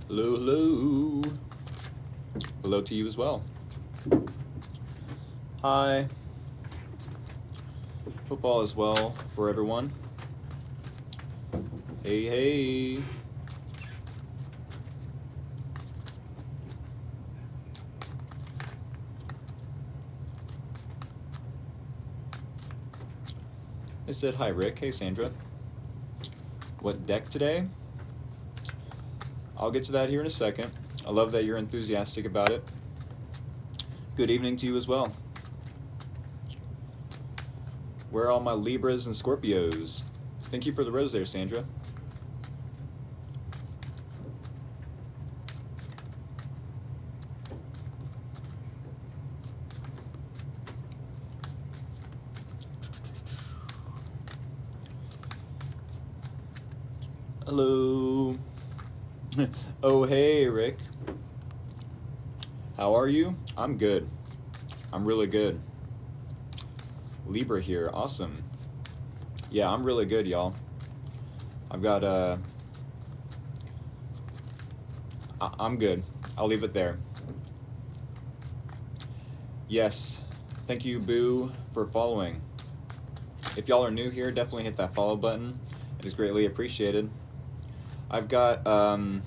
Hello, hello. Hello to you as well. Hi. Hope all is well for everyone. Hey, hey. I said hi, Rick. Hey, Sandra. What deck today? I'll get to that here in a second. I love that you're enthusiastic about it. Good evening to you as well. Where are all my Libras and Scorpios? Thank you for the rose there, Sandra. Hello. Oh, hey, Rick. How are you? I'm good. I'm really good. Libra here. Awesome. Yeah, I'm really good, y'all. I've got, I'm good. I'll leave it there. Yes. Thank you, Boo, for following. If y'all are new here, definitely hit that follow button. It is greatly appreciated. I've got, I'm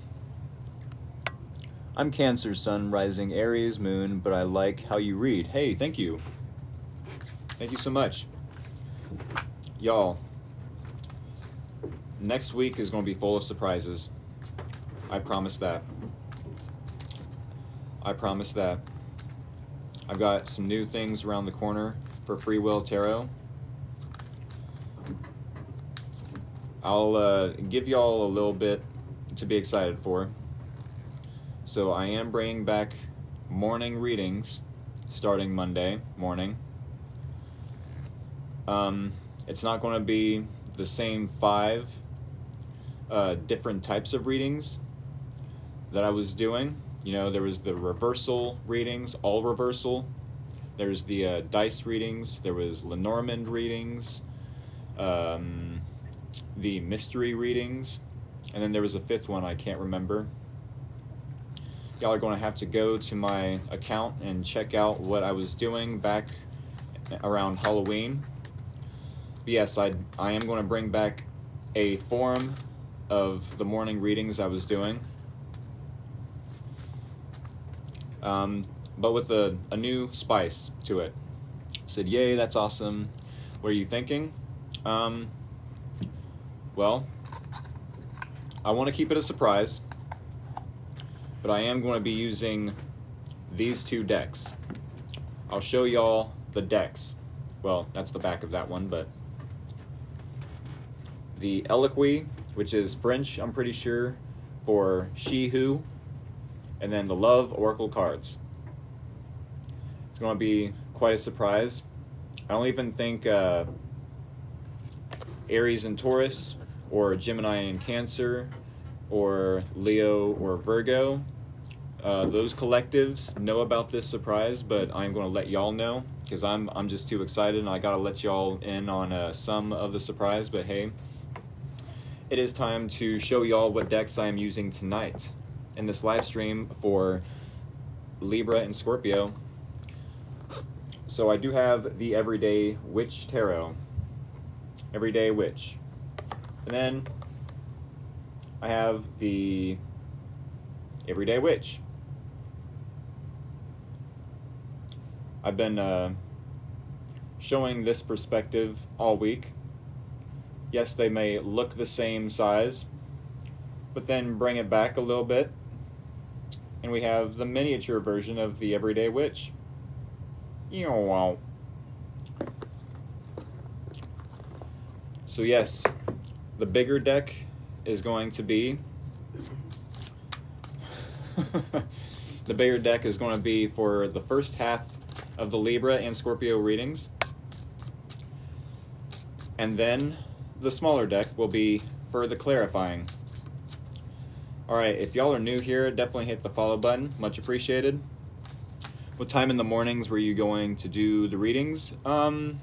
Cancer, Sun, Rising, Aries, Moon, but I like how you read. Hey, thank you. Thank you so much. Y'all, next week is going to be full of surprises. I promise that. I promise that. I've got some new things around the corner for Free Will Tarot. I'll give y'all a little bit to be excited for. So I am bringing back morning readings starting Monday morning. It's not going to be the same 5 different types of readings that I was doing. You know, there was the reversal readings, all reversal. There's the dice readings. There was Lenormand readings. The mystery readings. And then there was a 5th one I can't remember. Y'all are going to have to go to my account and check out what I was doing back around Halloween. But yes, I am going to bring back a form of the morning readings I was doing. But with a new spice to it. I said, yay, that's awesome. What are you thinking? Well, I want to keep it a surprise, but I am going to be using these 2 decks. I'll show y'all the decks. Well, that's the back of that one, but the Eloquy, which is French, I'm pretty sure, for She Who, and then the Love Oracle cards. It's going to be quite a surprise. I don't even think Aries and Taurus, or Gemini and Cancer, or Leo or Virgo, those collectives know about this surprise, but I'm going to let y'all know because I'm just too excited and I got to let y'all in on some of the surprise. But hey, it is time to show y'all what decks I am using tonight in this live stream for Libra and Scorpio. So I do have the Everyday Witch Tarot. Everyday Witch. And then I have the Everyday Witch. I've been showing this perspective all week. Yes, they may look the same size, but then bring it back a little bit, and we have the miniature version of the Everyday Witch. So yes, the bigger deck is going to be the bigger deck is going to be for the first half of the Libra and Scorpio readings, and then the smaller deck will be for the clarifying. Alright, if y'all are new here, definitely hit the follow button, much appreciated. What time in the mornings were you going to do the readings? I'm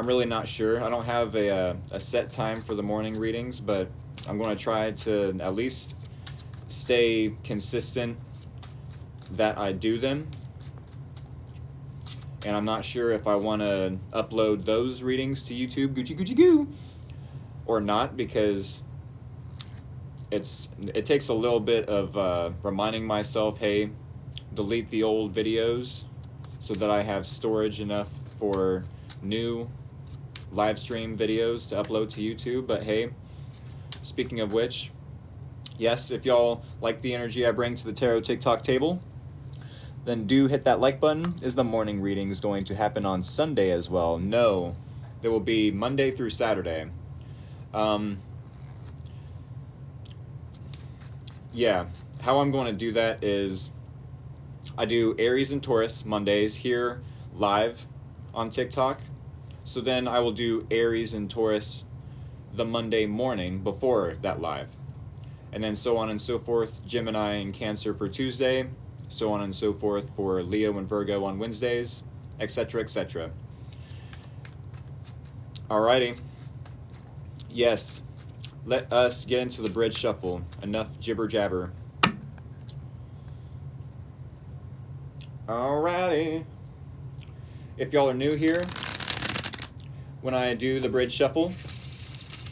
really not sure. I don't have a set time for the morning readings, but I'm going to try to at least stay consistent that I do them. And I'm not sure if I want to upload those readings to YouTube, Gucci goo, or not, because it takes a little bit of reminding myself, hey, delete the old videos so that I have storage enough for new live stream videos to upload to YouTube. But hey, speaking of which, yes, if y'all like the energy I bring to the tarot TikTok table, then do hit that like button. Is the morning readings going to happen on Sunday as well? No, it will be Monday through Saturday. Yeah, how I'm going to do that is I do Aries and Taurus Mondays here live on TikTok. So then I will do Aries and Taurus the Monday morning before that live. And then so on and so forth, Gemini and Cancer for Tuesday, so on and so forth for Leo and Virgo on Wednesdays, etc., etc. Alrighty. Yes, let us get into the bridge shuffle. Enough jibber jabber. Alrighty. If y'all are new here, when I do the bridge shuffle,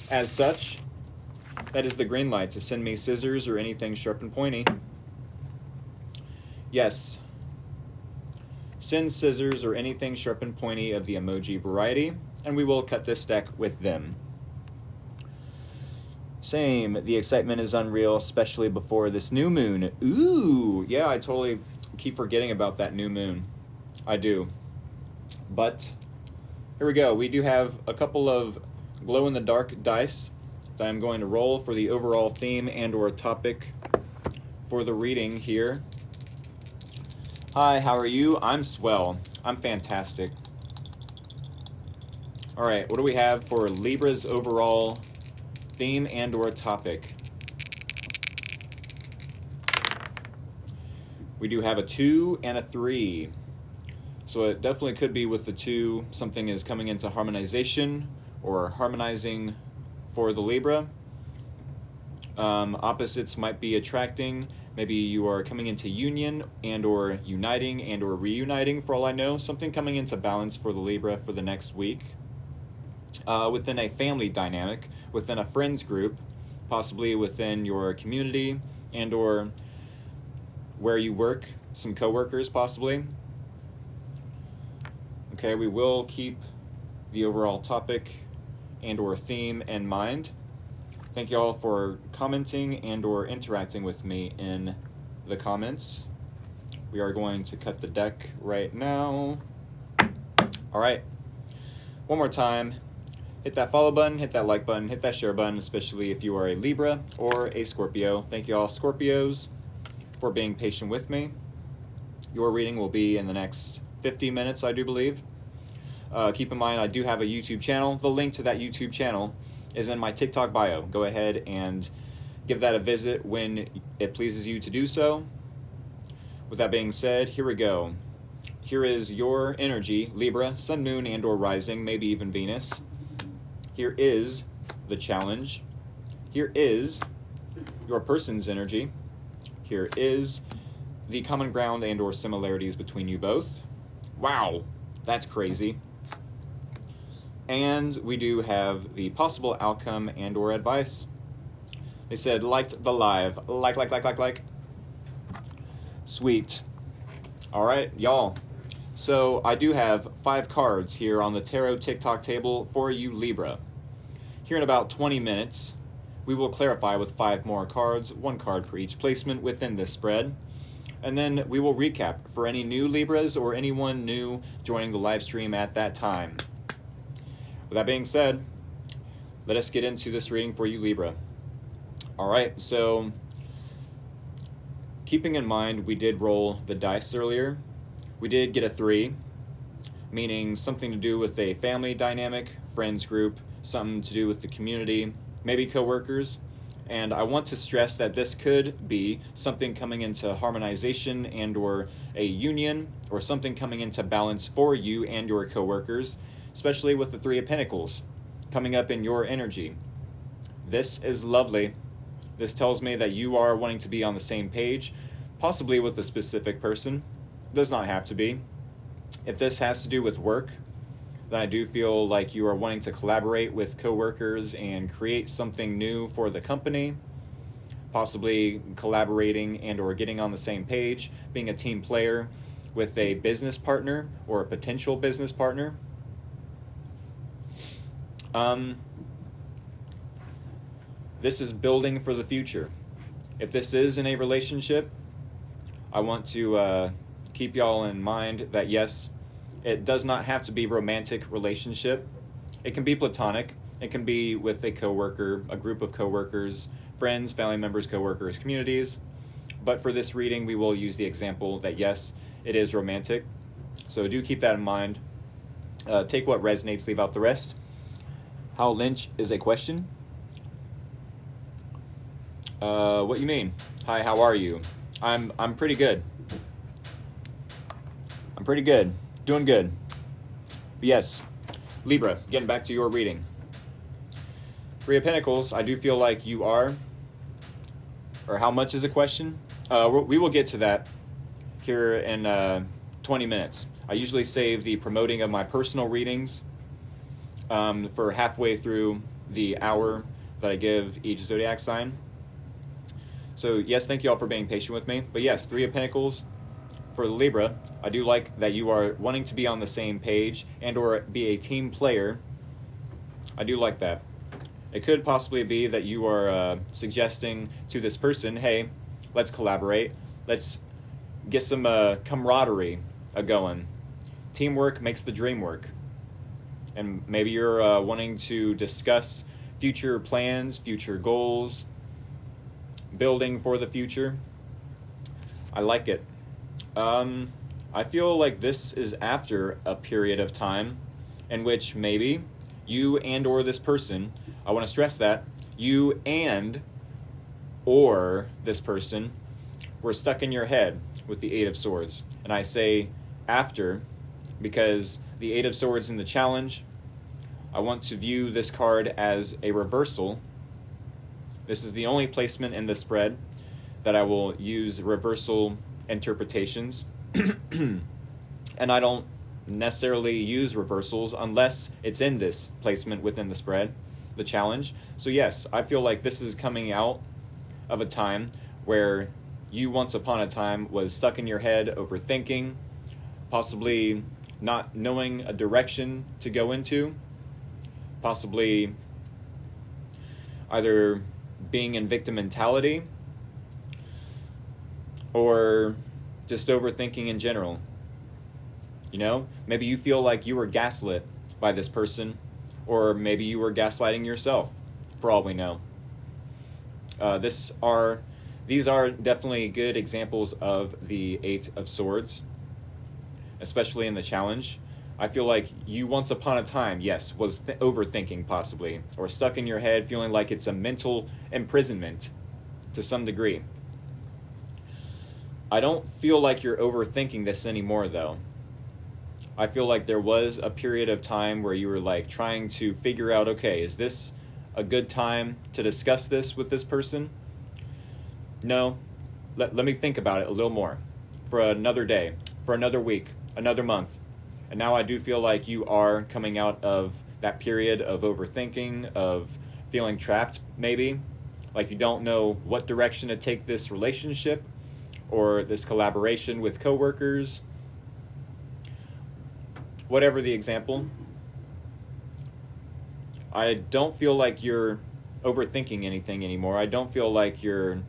as such, that is the green light to send me scissors or anything sharp and pointy. Yes. Send scissors or anything sharp and pointy of the emoji variety, and we will cut this deck with them. Same, the excitement is unreal, especially before this new moon. Ooh, yeah, I totally keep forgetting about that new moon. I do. But here we go. We do have a couple of glow-in-the-dark dice that I'm going to roll for the overall theme and or topic for the reading here. Hi, how are you? I'm swell. I'm fantastic. All right, what do we have for Libra's overall theme and or topic? We do have a 2 and a 3. So it definitely could be with the 2, something is coming into harmonization or harmonizing for the Libra. Opposites might be attracting. Maybe you are coming into union and or uniting and or reuniting, for all I know. Something coming into balance for the Libra for the next week. Within a family dynamic, within a friends group, possibly within your community and or where you work, some coworkers possibly. Okay, we will keep the overall topic and or theme in mind. Thank you all for commenting and or interacting with me in the comments. We are going to cut the deck right now. All right, one more time. Hit that follow button, hit that like button, hit that share button, especially if you are a Libra or a Scorpio. Thank you all Scorpios for being patient with me. Your reading will be in the next 50 minutes, I do believe. Keep in mind, I do have a YouTube channel. The link to that YouTube channel is in my TikTok bio. Go ahead and give that a visit when it pleases you to do so. With that being said, here we go. Here is your energy, Libra, Sun, Moon, and or Rising, maybe even Venus. Here is the challenge. Here is your person's energy. Here is the common ground and or similarities between you both. Wow, that's crazy. And we do have the possible outcome and or advice. They said, liked the live. Like. Sweet. All right, y'all. So I do have 5 cards here on the tarot TikTok table for you, Libra. Here in about 20 minutes, we will clarify with 5 more cards, 1 card for each placement within this spread. And then we will recap for any new Libras or anyone new joining the live stream at that time. With that being said, let us get into this reading for you, Libra. All right, so keeping in mind we did roll the dice earlier, we did get a 3, meaning something to do with a family dynamic, friends group, something to do with the community, maybe coworkers. And I want to stress that this could be something coming into harmonization and or a union, or something coming into balance for you and your coworkers, especially with the 3 of Pentacles coming up in your energy. This is lovely. This tells me that you are wanting to be on the same page, possibly with a specific person. It does not have to be. If this has to do with work, then I do feel like you are wanting to collaborate with coworkers and create something new for the company, possibly collaborating and or getting on the same page, being a team player with a business partner or a potential business partner. This is building for the future. If this is in a relationship, I want to keep y'all in mind that yes, it does not have to be romantic relationship. It can be platonic. It can be with a coworker, a group of coworkers, friends, family members, coworkers, communities. But for this reading, we will use the example that yes, it is romantic. So do keep that in mind. Take what resonates, leave out the rest. Hal Lynch is a question. What you mean? Hi, how are you? I'm pretty good. I'm pretty good. Doing good. But yes, Libra, getting back to your reading. Three of Pentacles, I do feel like you are, or how much is a question? We will get to that here in 20 minutes. I usually save the promoting of my personal readings for halfway through the hour that I give each zodiac sign. So yes, thank you all for being patient with me. But yes, Three of Pentacles for Libra. I do like that you are wanting to be on the same page and or be a team player. I do like that. It could possibly be that you are suggesting to this person, hey, let's collaborate. Let's get some camaraderie going. Teamwork makes the dream work. And maybe you're wanting to discuss future plans, future goals, building for the future. I like it. I feel like this is after a period of time in which maybe you and or this person, I want to stress that, you and or this person were stuck in your head with the Eight of Swords. And I say after because the Eight of Swords in the challenge, I want to view this card as a reversal. This is the only placement in the spread that I will use reversal interpretations. And I don't necessarily use reversals unless it's in this placement within the spread, the challenge. So yes, I feel like this is coming out of a time where you once upon a time was stuck in your head overthinking, possibly not knowing a direction to go into, possibly either being in victim mentality or just overthinking in general. You know, maybe you feel like you were gaslit by this person, or maybe you were gaslighting yourself, for all we know. These are definitely good examples of the Eight of Swords, especially in the challenge. I feel like you once upon a time, yes, was overthinking possibly, or stuck in your head feeling like it's a mental imprisonment to some degree. I don't feel like you're overthinking this anymore though. I feel like there was a period of time where you were like trying to figure out, okay, is this a good time to discuss this with this person? No, let me think about it a little more for another day, for another week, another month. And now I do feel like you are coming out of that period of overthinking, of feeling trapped maybe, like you don't know what direction to take this relationship or this collaboration with coworkers, whatever the example. I don't feel like you're overthinking anything anymore. I don't feel like you're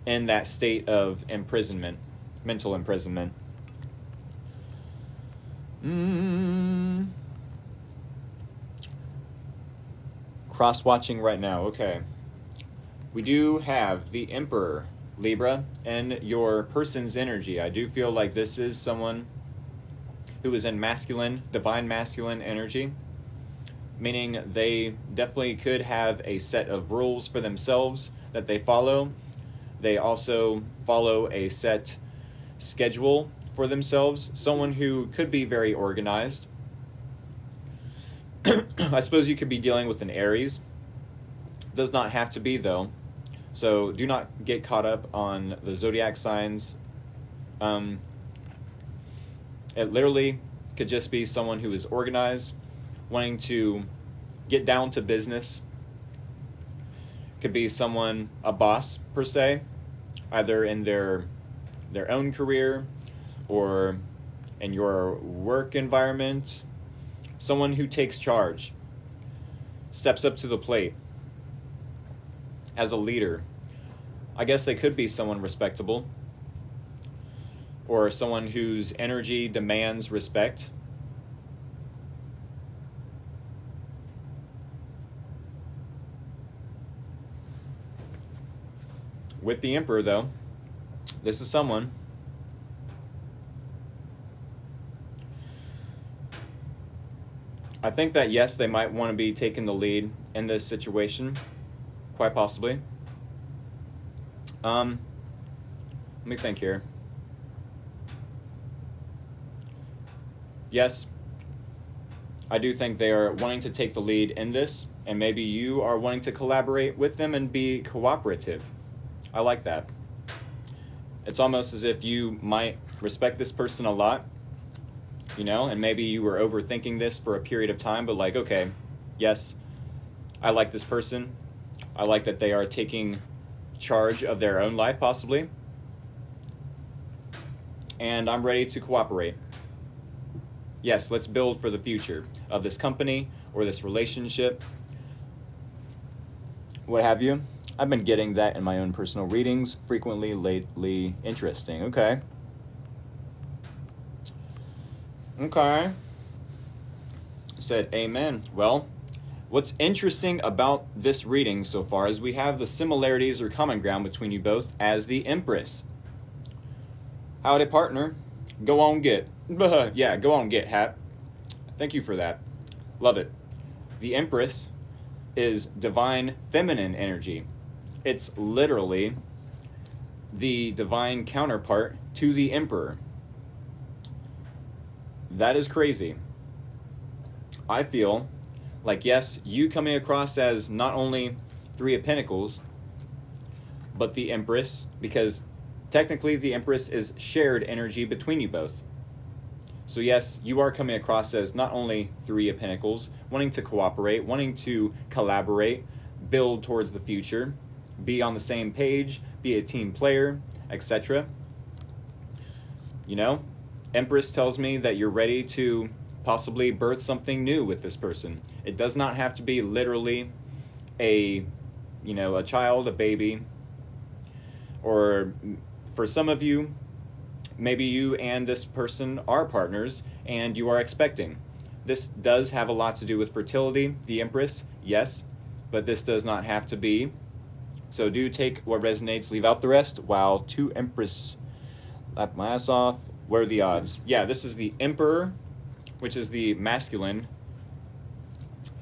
in that state of imprisonment, mental imprisonment. Cross-watching right now, okay. We do have the Emperor, Libra, and your person's energy. I do feel like this is someone who is in masculine, divine masculine energy, meaning they definitely could have a set of rules for themselves that they follow. They also follow a set schedule for themselves, someone who could be very organized. I suppose you could be dealing with an Aries. Does not have to be though. So do not get caught up on the zodiac signs. It literally could just be someone who is organized, wanting to get down to business. Could be someone, a boss per se, either in their own career or in your work environment. Someone who takes charge, steps up to the plate as a leader. I guess they could be someone respectable, or someone whose energy demands respect. With the Emperor, though, this is someone I think that, yes, they might want to be taking the lead in this situation, quite possibly. Let me think here. Yes, I do think they are wanting to take the lead in this, and maybe you are wanting to collaborate with them and be cooperative. I like that. It's almost as if you might respect this person a lot, you know, and maybe you were overthinking this for a period of time, but like, okay, yes, I like this person. I like that they are taking charge of their own life, possibly, and I'm ready to cooperate. Yes, let's build for the future of this company or this relationship, what have you. I've been getting that in my own personal readings frequently lately. Interesting. Okay. Said amen. Well, what's interesting about this reading so far is we have the similarities or common ground between you both as the Empress. Howdy, partner. Go on, get. Yeah, go on, get, Hat. Thank you for that. Love it. The Empress is divine feminine energy. It's literally the divine counterpart to the Emperor. That is crazy. I feel like, yes, you coming across as not only Three of Pentacles, but the Empress, because technically the Empress is shared energy between you both. So yes, you are coming across as not only Three of Pentacles, wanting to cooperate, wanting to collaborate, build towards the future, be on the same page, be a team player, etc. You know, Empress tells me that you're ready to possibly birth something new with this person. It does not have to be literally a child, a baby, or for some of you, maybe you and this person are partners and you are expecting. This does have a lot to do with fertility, the Empress, yes, but this does not have to be. So do take what resonates, leave out the rest. Wow, two Empress, laugh my ass off. What are the odds? Yeah, this is the Emperor, which is the masculine,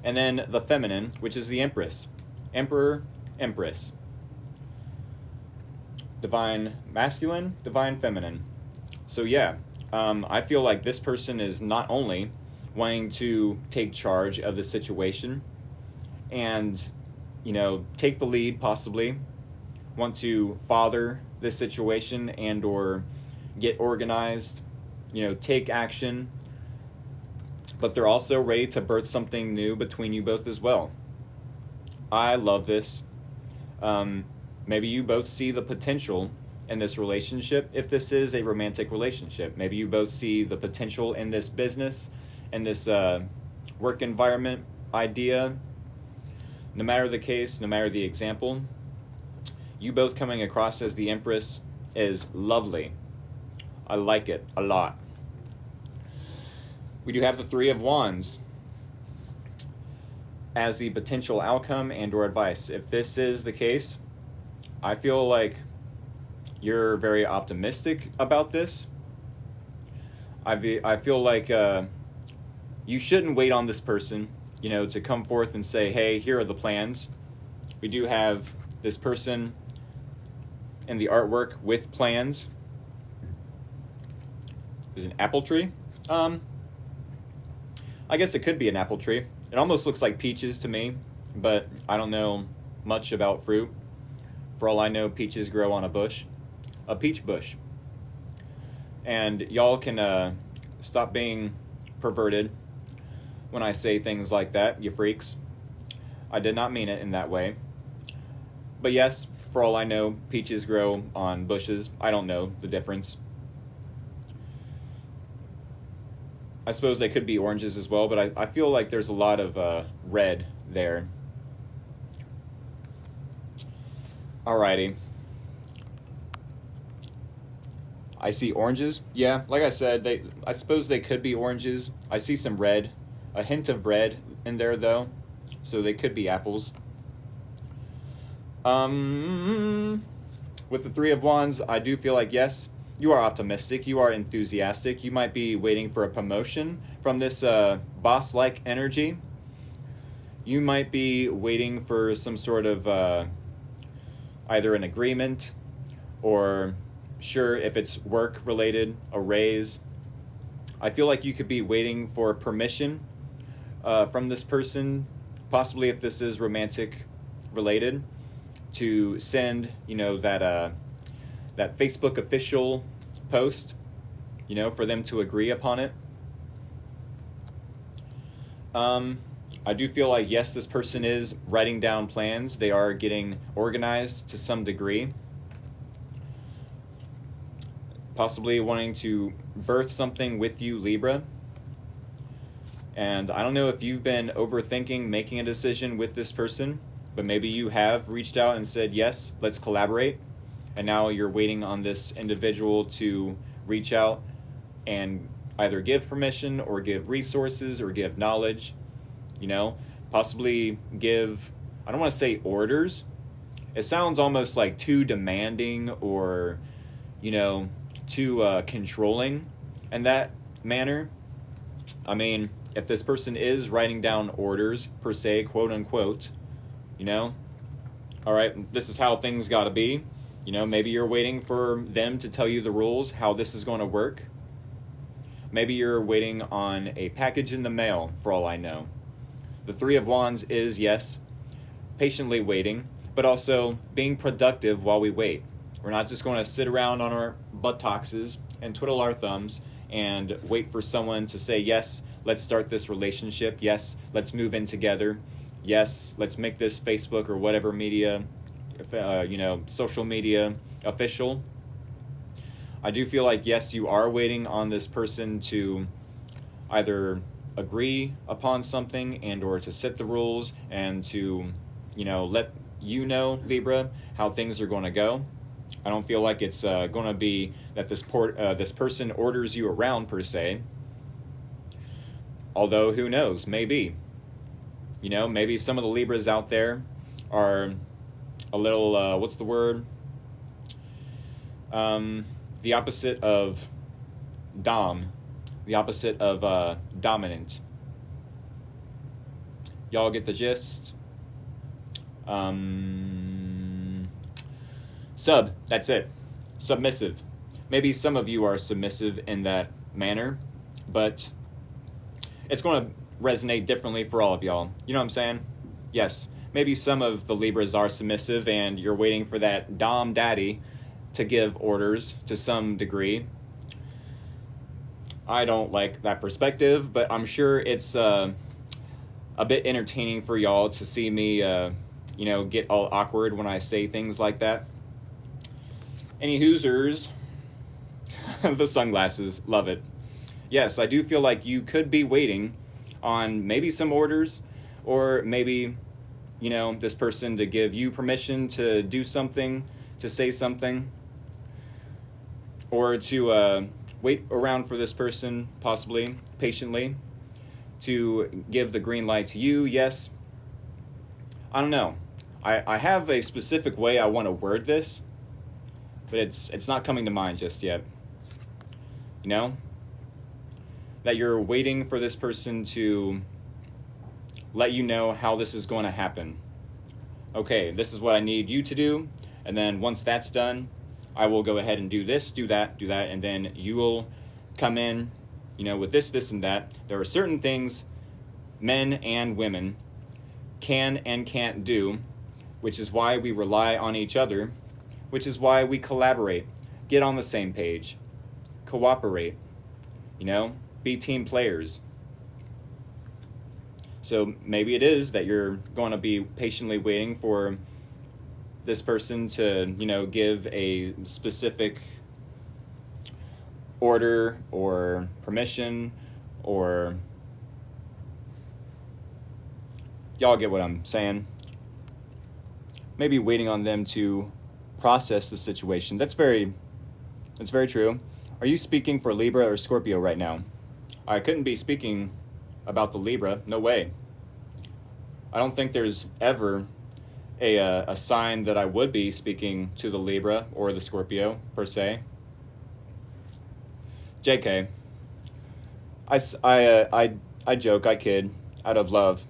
and then the feminine, which is the Empress. Emperor, Empress. Divine masculine, divine feminine. So yeah, I feel like this person is not only wanting to take charge of the situation and, take the lead, possibly, want to father this situation and or get organized, take action, but they're also ready to birth something new between you both as well. I love this. Maybe you both see the potential in this relationship. If this is a romantic relationship, maybe you both see the potential in this business, in this work environment idea. No matter the case, no matter the example, you both coming across as the Empress is lovely. I like it a lot. We do have the Three of Wands as the potential outcome and or advice. If this is the case, I feel like you're very optimistic about this. I feel like you shouldn't wait on this person, to come forth and say, hey, here are the plans. We do have this person in the artwork with plans. There's an apple tree. I guess it could be an apple tree. It almost looks like peaches to me, but I don't know much about fruit. For all I know, peaches grow on a peach bush. And y'all can stop being perverted when I say things like that, you freaks. I did not mean it in that way. But yes, for all I know, peaches grow on bushes. I don't know the difference. I suppose they could be oranges as well, but I feel like there's a lot of red there. Alrighty. I see oranges. Yeah, like I said, I suppose they could be oranges. I see some red, a hint of red in there though, so they could be apples. With the Three of Wands, I do feel like yes, you are optimistic, you are enthusiastic. You might be waiting for a promotion from this boss-like energy. You might be waiting for some sort of either an agreement or, sure, if it's work related, a raise. I feel like you could be waiting for permission from this person, possibly if this is romantic related, to send, that Facebook official post, for them to agree upon it. I do feel like, yes, this person is writing down plans. They are getting organized to some degree. Possibly wanting to birth something with you, Libra. And I don't know if you've been overthinking making a decision with this person, but maybe you have reached out and said, yes, let's collaborate. And now you're waiting on this individual to reach out and either give permission or give resources or give knowledge, possibly give, I don't want to say orders. It sounds almost like too demanding or, too controlling in that manner. I mean, if this person is writing down orders per se, quote unquote, all right, this is how things got to be. Maybe you're waiting for them to tell you the rules, how this is going to work. Maybe you're waiting on a package in the mail, for all I know. The Three of Wands is, yes, patiently waiting, but also being productive while we wait. We're not just going to sit around on our buttocks and twiddle our thumbs and wait for someone to say, yes, let's start this relationship. Yes, let's move in together. Yes, let's make this Facebook or whatever media, social media official. I do feel like, yes, you are waiting on this person to either agree upon something and or to set the rules and to, let Libra, how things are going to go. I don't feel like it's going to be that this person orders you around per se. Although, who knows? Maybe. Maybe some of the Libras out there are a little, what's the word? The opposite of dom. The opposite of dominant. Y'all get the gist? That's it. Submissive. Maybe some of you are submissive in that manner, but it's going to resonate differently for all of y'all. You know what I'm saying? Yes, maybe some of the Libras are submissive and you're waiting for that dom daddy to give orders to some degree. I don't like that perspective, but I'm sure it's a bit entertaining for y'all to see me, get all awkward when I say things like that. Any Hoosers? The sunglasses, love it. Yes, I do feel like you could be waiting on maybe some orders or maybe, this person to give you permission to do something, to say something, or to wait around for this person, possibly, patiently, to give the green light to you, yes. I don't know. I have a specific way I want to word this, but it's not coming to mind just yet. That you're waiting for this person to let you know how this is going to happen. Okay, this is what I need you to do, and then once that's done, I will go ahead and do this, do that, and then you will come in, with this, and that. There are certain things men and women can and can't do which is why we rely on each other, which is why we collaborate, get on the same page, cooperate, be team players. So maybe it is that you're going to be patiently waiting for this person to, give a specific order or permission, or y'all get what I'm saying. Maybe waiting on them to process the situation. That's very true. Are you speaking for Libra or Scorpio right now? I couldn't be speaking about the Libra. No way. I don't think there's ever a sign that I would be speaking to the Libra or the Scorpio, per se. JK. I joke, I kid, out of love.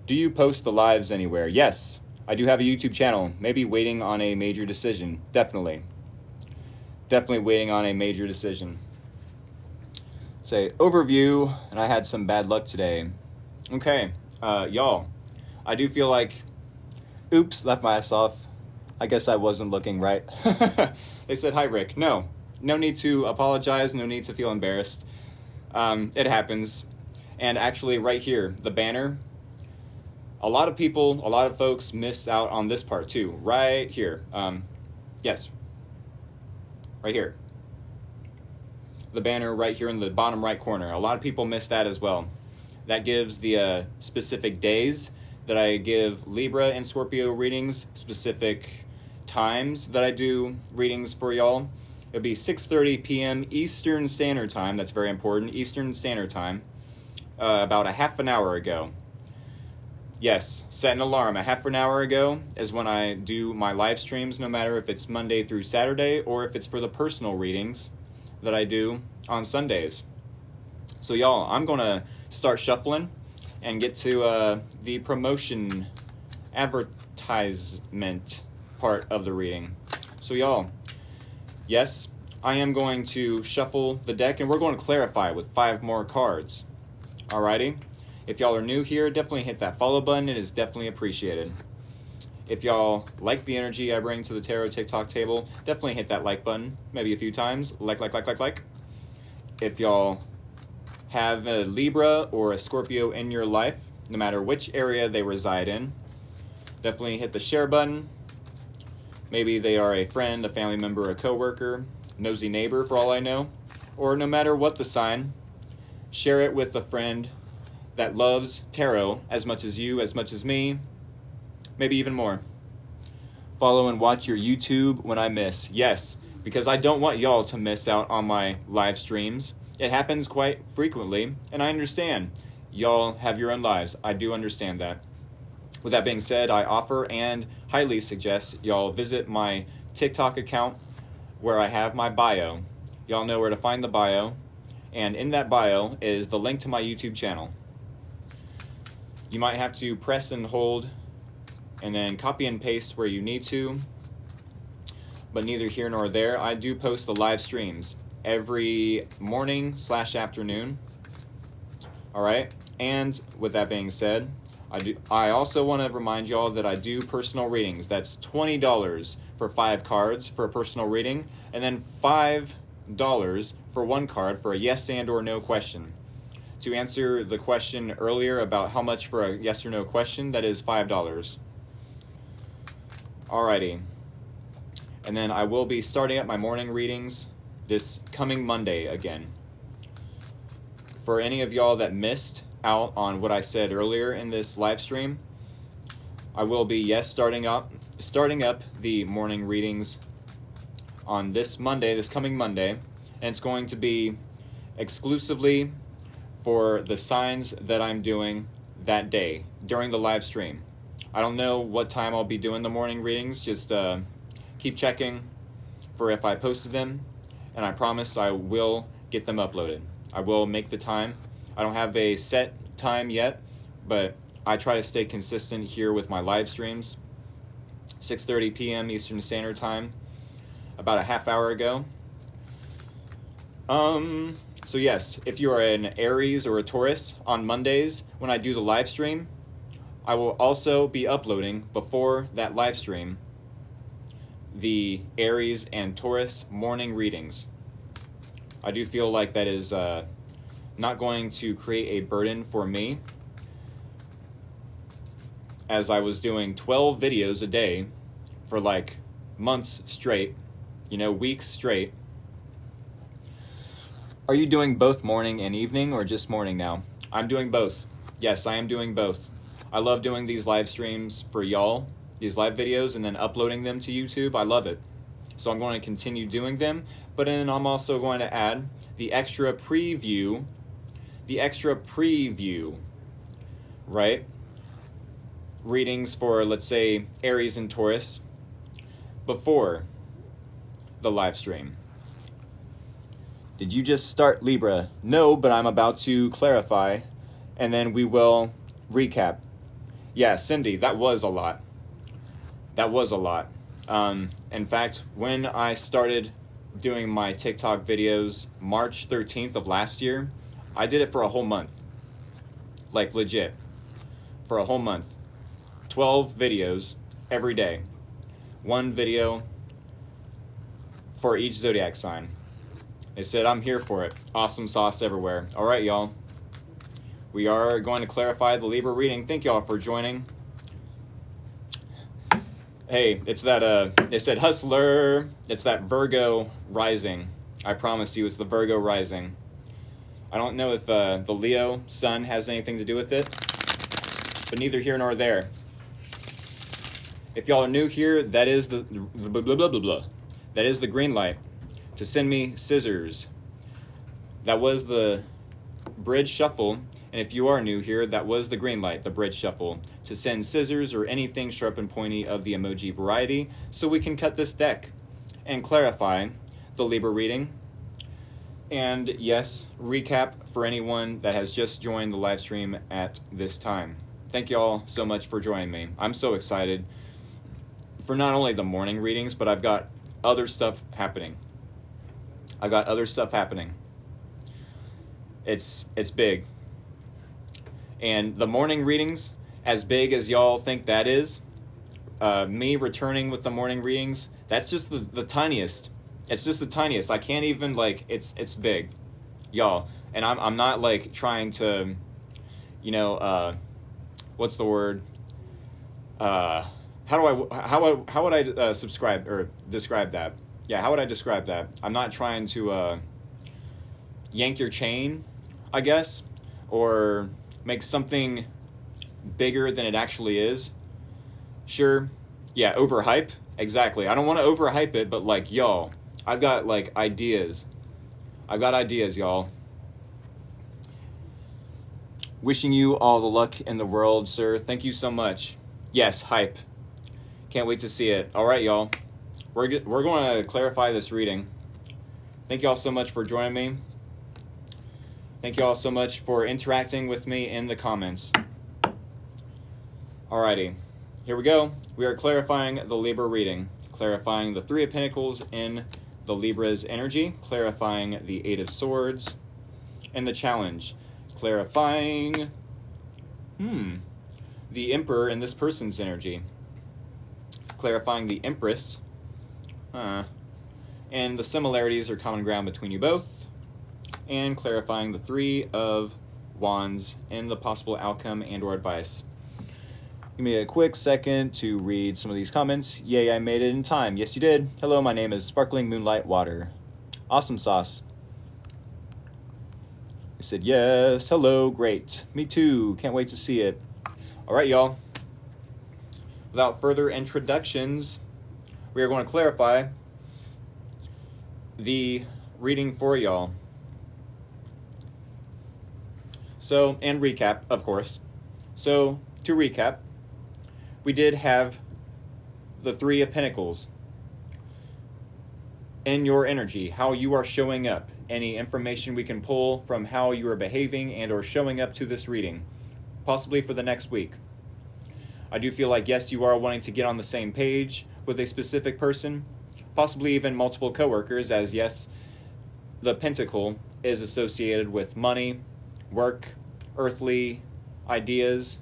Do you post the lives anywhere? Yes, I do have a YouTube channel. Maybe waiting on a major decision. Definitely waiting on a major decision. Say, overview, and I had some bad luck today. Okay, y'all, I do feel like, oops, left my ass off. I guess I wasn't looking right. They said, hi, Rick. No need to apologize, no need to feel embarrassed. It happens. And actually, right here, the banner, a lot of folks missed out on this part too. Right here. Yes. Right here. The banner right here in the bottom right corner. A lot of people missed that as well. That gives the specific days that I give Libra and Scorpio readings, specific times that I do readings for y'all. It'll be 6:30 p.m. Eastern Standard Time. That's very important. Eastern Standard Time. About a half an hour ago. Yes, set an alarm. A half an hour ago is when I do my live streams, no matter if it's Monday through Saturday or if it's for the personal readings that I do on Sundays. So y'all, I'm going to start shuffling and get to the promotion advertisement part of the reading. So y'all, yes, I am going to shuffle the deck and we're going to clarify with 5 more cards. Alrighty? If y'all are new here, definitely hit that follow button. It is definitely appreciated. If y'all like the energy I bring to the Tarot TikTok table, definitely hit that like button. Maybe a few times. Like. If y'all have a Libra or a Scorpio in your life, no matter which area they reside in, definitely hit the share button. Maybe they are a friend, a family member, a coworker, nosy neighbor for all I know. Or no matter what the sign, share it with a friend that loves tarot as much as you, as much as me, maybe even more. Follow and watch your YouTube when I miss. Yes, because I don't want y'all to miss out on my live streams. It happens quite frequently, and I understand. Y'all have your own lives. I do understand that. With that being said, I offer and highly suggest y'all visit my TikTok account where I have my bio. Y'all know where to find the bio, and in that bio is the link to my YouTube channel. You might have to press and hold and then copy and paste where you need to, but neither here nor there. I do post the live streams every morning/afternoon. All right, and with that being said, I also want to remind y'all that I do personal readings. That's $20 for 5 cards for a personal reading, and then $5 for 1 card for a yes and or no question. To answer the question earlier about how much for a yes or no question, that is $5. Alrighty. And then I will be starting up my morning readings this coming Monday again. For any of y'all that missed out on what I said earlier in this live stream, I will be, starting up the morning readings on this coming Monday, and it's going to be exclusively for the signs that I'm doing that day during the live stream. I don't know what time I'll be doing the morning readings, just keep checking for if I posted them, and I promise I will get them uploaded. I will make the time. I don't have a set time yet, but I try to stay consistent here with my live streams. 6:30 p.m. Eastern Standard Time, about a half hour ago. So yes, if you are an Aries or a Taurus on Mondays when I do the live stream, I will also be uploading before that live stream the Aries and Taurus morning readings. I do feel like that is not going to create a burden for me, as I was doing 12 videos a day for like months straight, weeks straight. Are you doing both morning and evening, or just morning now? I'm doing both. Yes, I am doing both. I love doing these live streams for y'all, these live videos, and then uploading them to YouTube. I love it. So I'm going to continue doing them, but then I'm also going to add the extra preview, right? Readings for, let's say, Aries and Taurus before the live stream. Did you just start Libra? No, but I'm about to clarify, and then we will recap. Yeah, Cindy, that was a lot. In fact, when I started doing my TikTok videos March 13th of last year, I did it for a whole month. Like legit. For a whole month. 12 videos every day. One video for each zodiac sign. They said, I'm here for it. Awesome sauce everywhere. All right, y'all. We are going to clarify the Libra reading. Thank y'all for joining. Hey, it's that, they said hustler. It's that Virgo rising. I promise you, it's the Virgo rising. I don't know if the Leo sun has anything to do with it, but neither here nor there. If y'all are new here, that is the blah, blah, blah, blah, blah. That is the green light to send me scissors. That was the bridge shuffle. And if you are new here, that was the green light, the bridge shuffle, to send scissors or anything sharp and pointy of the emoji variety so we can cut this deck and clarify the Libra reading. And yes, recap for anyone that has just joined the live stream at this time. Thank you all so much for joining me. I'm so excited for not only the morning readings, but I've got other stuff happening. It's big. And the morning readings, as big as y'all think that is, me returning with the morning readings, that's just the tiniest. It's just the tiniest. I can't even, like, it's big, y'all. And I'm not like trying to, what's the word? How would I subscribe or describe that? Yeah, how would I describe that? I'm not trying to yank your chain, I guess, or make something bigger than it actually is. Sure, yeah, overhype, exactly. I don't want to overhype it, but like, y'all, I've got like ideas. Y'all. Wishing you all the luck in the world, sir. Thank you so much. Yes, hype. Can't wait to see it. All right, y'all. We're going to clarify this reading. Thank y'all so much for joining me. Thank you all so much for interacting with me in the comments. Alrighty, here we go. We are clarifying the Libra reading, clarifying the Three of Pentacles in the Libra's energy, clarifying the Eight of Swords, and the challenge, clarifying the Emperor in this person's energy, clarifying the Empress, and the similarities or common ground between you both, and clarifying the Three of Wands and the possible outcome and or advice. Give me a quick second to read some of these comments. Yay, I made it in time. Yes, you did. Hello, my name is Sparkling Moonlight Water. Awesome sauce. I said yes. Hello, great. Me too. Can't wait to see it. All right, y'all. Without further introductions, we are going to clarify the reading for y'all. So, and recap, of course. So, to recap, we did have the Three of Pentacles in your energy, how you are showing up, any information we can pull from how you are behaving and or showing up to this reading, possibly for the next week. I do feel like, yes, you are wanting to get on the same page with a specific person, possibly even multiple coworkers, as yes, the Pentacle is associated with money, work, earthly ideas,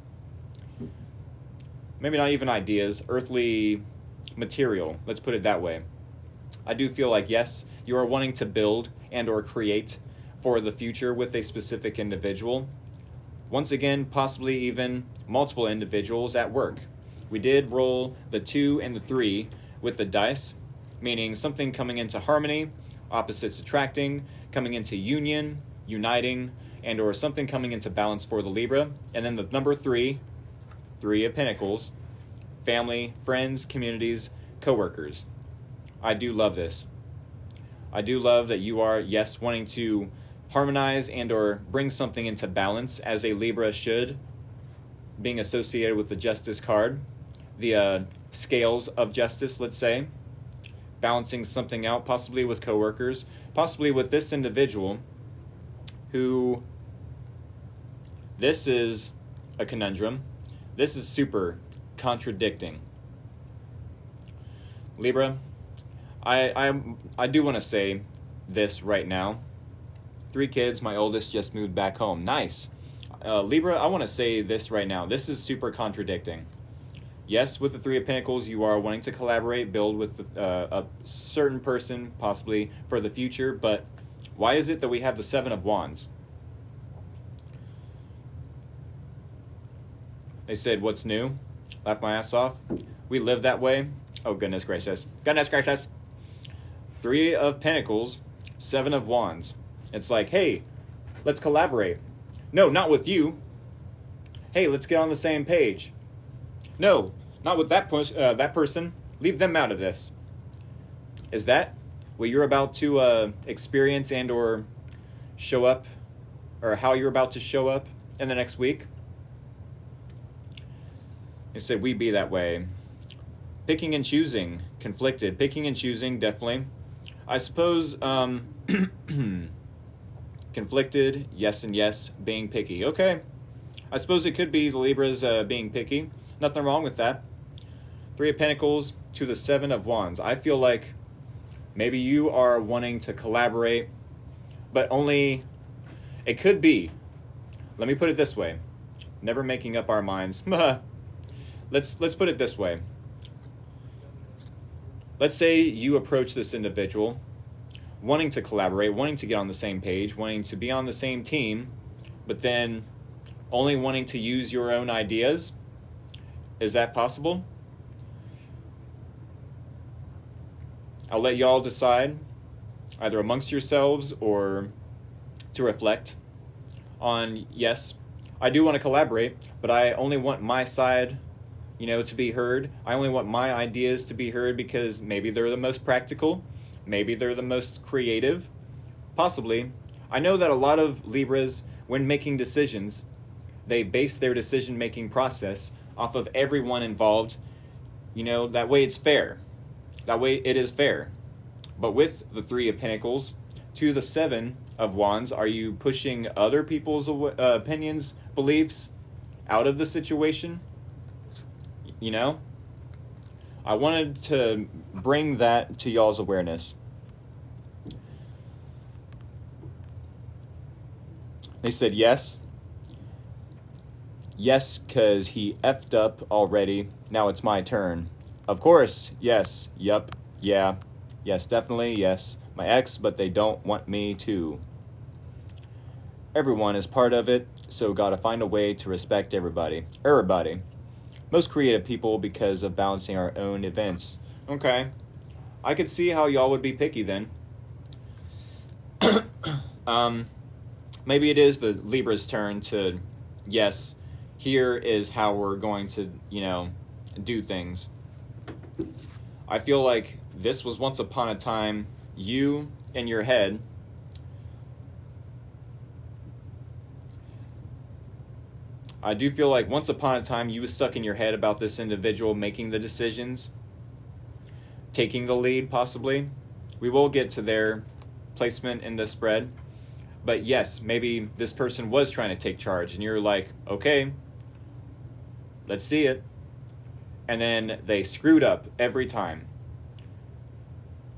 maybe not even ideas, earthly material, let's put it that way. I do feel like, yes, you are wanting to build and or create for the future with a specific individual. Once again, possibly even multiple individuals at work. We did roll the 2 and the 3 with the dice, meaning something coming into harmony, opposites attracting, coming into union, uniting, and or something coming into balance for the Libra. And then the number 3, 3 of Pentacles, family, friends, communities, coworkers. I do love this. I do love that you are, yes, wanting to harmonize and or bring something into balance as a Libra should, being associated with the Justice card, the scales of justice, let's say, balancing something out, possibly with coworkers, possibly with this individual who, this is a conundrum. This is super contradicting. Libra, I do want to say this right now. 3 kids, my oldest just moved back home. Nice. Libra, I want to say this right now. This is super contradicting. Yes, with the 3 of Pentacles, you are wanting to collaborate, build with a certain person, possibly for the future, but why is it that we have the 7 of Wands? They said, what's new? Laugh my ass off. We live that way. Oh, goodness gracious. Goodness gracious. 3 of Pentacles, 7 of Wands. It's like, hey, let's collaborate. No, not with you. Hey, let's get on the same page. No, not with that person. Leave them out of this. Is that what you're about to experience and or show up, or how you're about to show up in the next week? It said we be that way. Picking and choosing, conflicted. Picking and choosing, definitely. I suppose conflicted, yes and yes, being picky. Okay. I suppose it could be the Libras being picky. Nothing wrong with that. 3 of Pentacles to the 7 of Wands. I feel like maybe you are wanting to collaborate, but only, it could be, let me put it this way, never making up our minds. Let's put it this way. Let's say you approach this individual wanting to collaborate, wanting to get on the same page, wanting to be on the same team, but then only wanting to use your own ideas. Is that possible? I'll let y'all decide, either amongst yourselves or to reflect on, yes, I do want to collaborate, but I only want my side, to be heard. I only want my ideas to be heard because maybe they're the most practical, maybe they're the most creative, possibly. I know that a lot of Libras, when making decisions, they base their decision-making process off of everyone involved. That way it's fair. That way it is fair. But with the 3 of Pentacles to the 7 of Wands, are you pushing other people's opinions, beliefs out of the situation? I wanted to bring that to y'all's awareness. They said yes. Yes, because he effed up already. Now it's my turn. Of course, yes, yup, yeah, yes, definitely, yes. My ex, but they don't want me to. Everyone is part of it, so gotta find a way to respect everybody. Everybody. Most creative people because of balancing our own events. Okay. I could see how y'all would be picky then. Maybe it is the Libra's turn to, yes, here is how we're going to, do things. I feel like this was once upon a time you in your head I do feel like once upon a time you was stuck in your head about this individual making the decisions, taking the lead possibly. We will get to their placement in the spread. But yes, maybe this person was trying to take charge and you're like, okay, let's see it. And then they screwed up every time.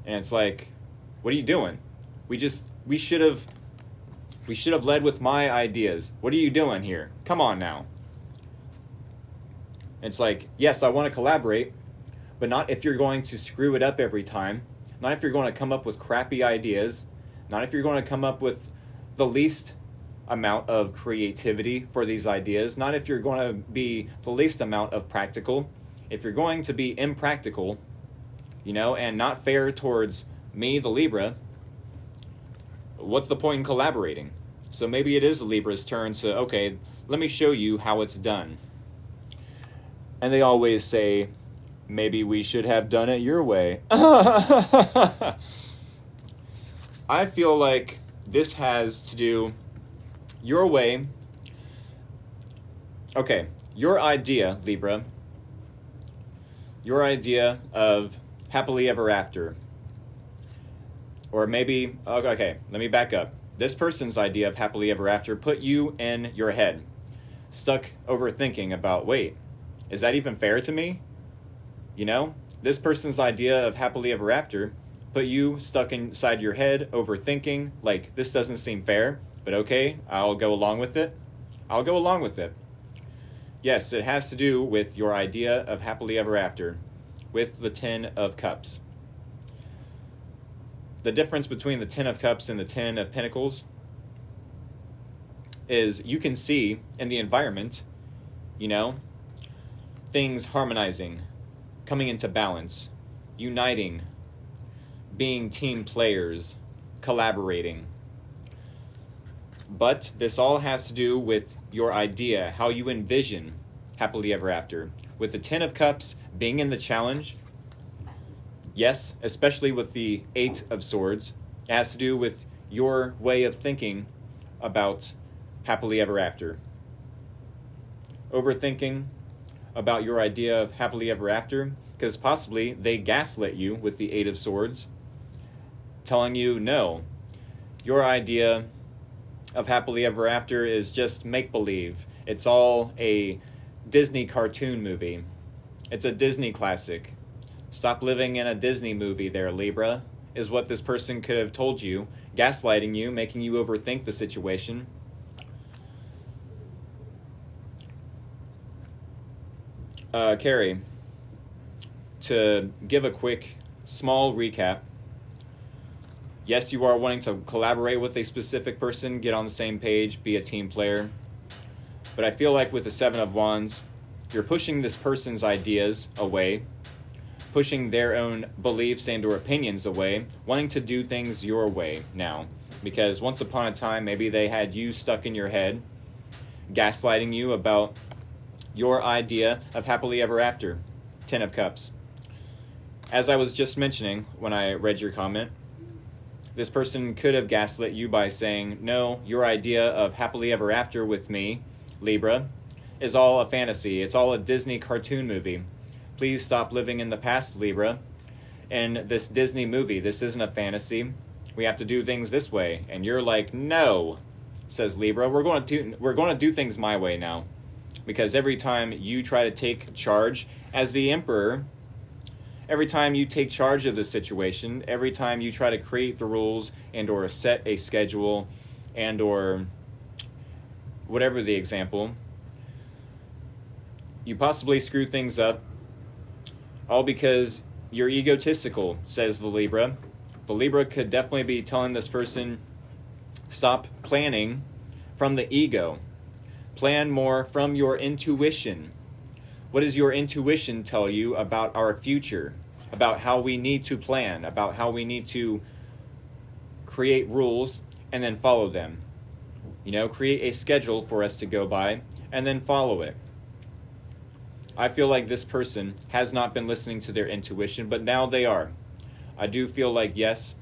And it's like, what are you doing? We should have led with my ideas. What are you doing here? Come on now. It's like, yes, I want to collaborate, but not if you're going to screw it up every time, not if you're going to come up with crappy ideas, not if you're going to come up with the least amount of creativity for these ideas, not if you're going to be the least amount of practical. If you're going to be impractical, and not fair towards me, the Libra, what's the point in collaborating? So maybe it is the Libra's turn to, okay, let me show you how it's done. And they always say, maybe we should have done it your way. I feel like this has to do your way. Okay, your idea, Libra, your idea of happily ever after. Or maybe, okay, let me back up. This person's idea of happily ever after put you in your head, stuck overthinking about, wait, is that even fair to me? This person's idea of happily ever after put you stuck inside your head, overthinking, like, this doesn't seem fair, but okay, I'll go along with it. I'll go along with it. Yes, it has to do with your idea of happily ever after, with the Ten of Cups. The difference between the Ten of Cups and the Ten of Pentacles is you can see in the environment, things harmonizing, coming into balance, uniting, being team players, collaborating. But this all has to do with your idea, how you envision happily ever after. With the Ten of Cups being in the challenge, yes, especially with the Eight of Swords, it has to do with your way of thinking about happily ever after. Overthinking about your idea of happily ever after, because possibly they gaslit you with the Eight of Swords, telling you, no, your idea of happily ever after is just make-believe. It's all a Disney cartoon movie. It's a Disney classic. Stop living in a Disney movie there, Libra, is what this person could have told you, gaslighting you, making you overthink the situation. Carrie, to give a quick, small recap, yes, you are wanting to collaborate with a specific person, get on the same page, be a team player. But I feel like with the Seven of Wands, you're pushing this person's ideas away, pushing their own beliefs and or opinions away, wanting to do things your way now. Because once upon a time, maybe they had you stuck in your head, gaslighting you about your idea of happily ever after. Ten of Cups. As I was just mentioning when I read your comment, this person could have gaslit you by saying, no, your idea of happily ever after with me, Libra, is all a fantasy. It's all a Disney cartoon movie. Please stop living in the past, Libra. In this Disney movie, this isn't a fantasy. We have to do things this way. And you're like, no, says Libra. We're going to do things my way now. Because every time you try to take charge as the Emperor, every time you take charge of the situation, every time you try to create the rules and or set a schedule and or whatever the example, you possibly screw things up, all because you're egotistical, says the Libra. The Libra could definitely be telling this person, stop planning from the ego. Plan more from your intuition. What does your intuition tell you about our future? About how we need to plan, about how we need to create rules and then follow them. Create a schedule for us to go by and then follow it. I feel like this person has not been listening to their intuition, but now they are. I do feel like yes,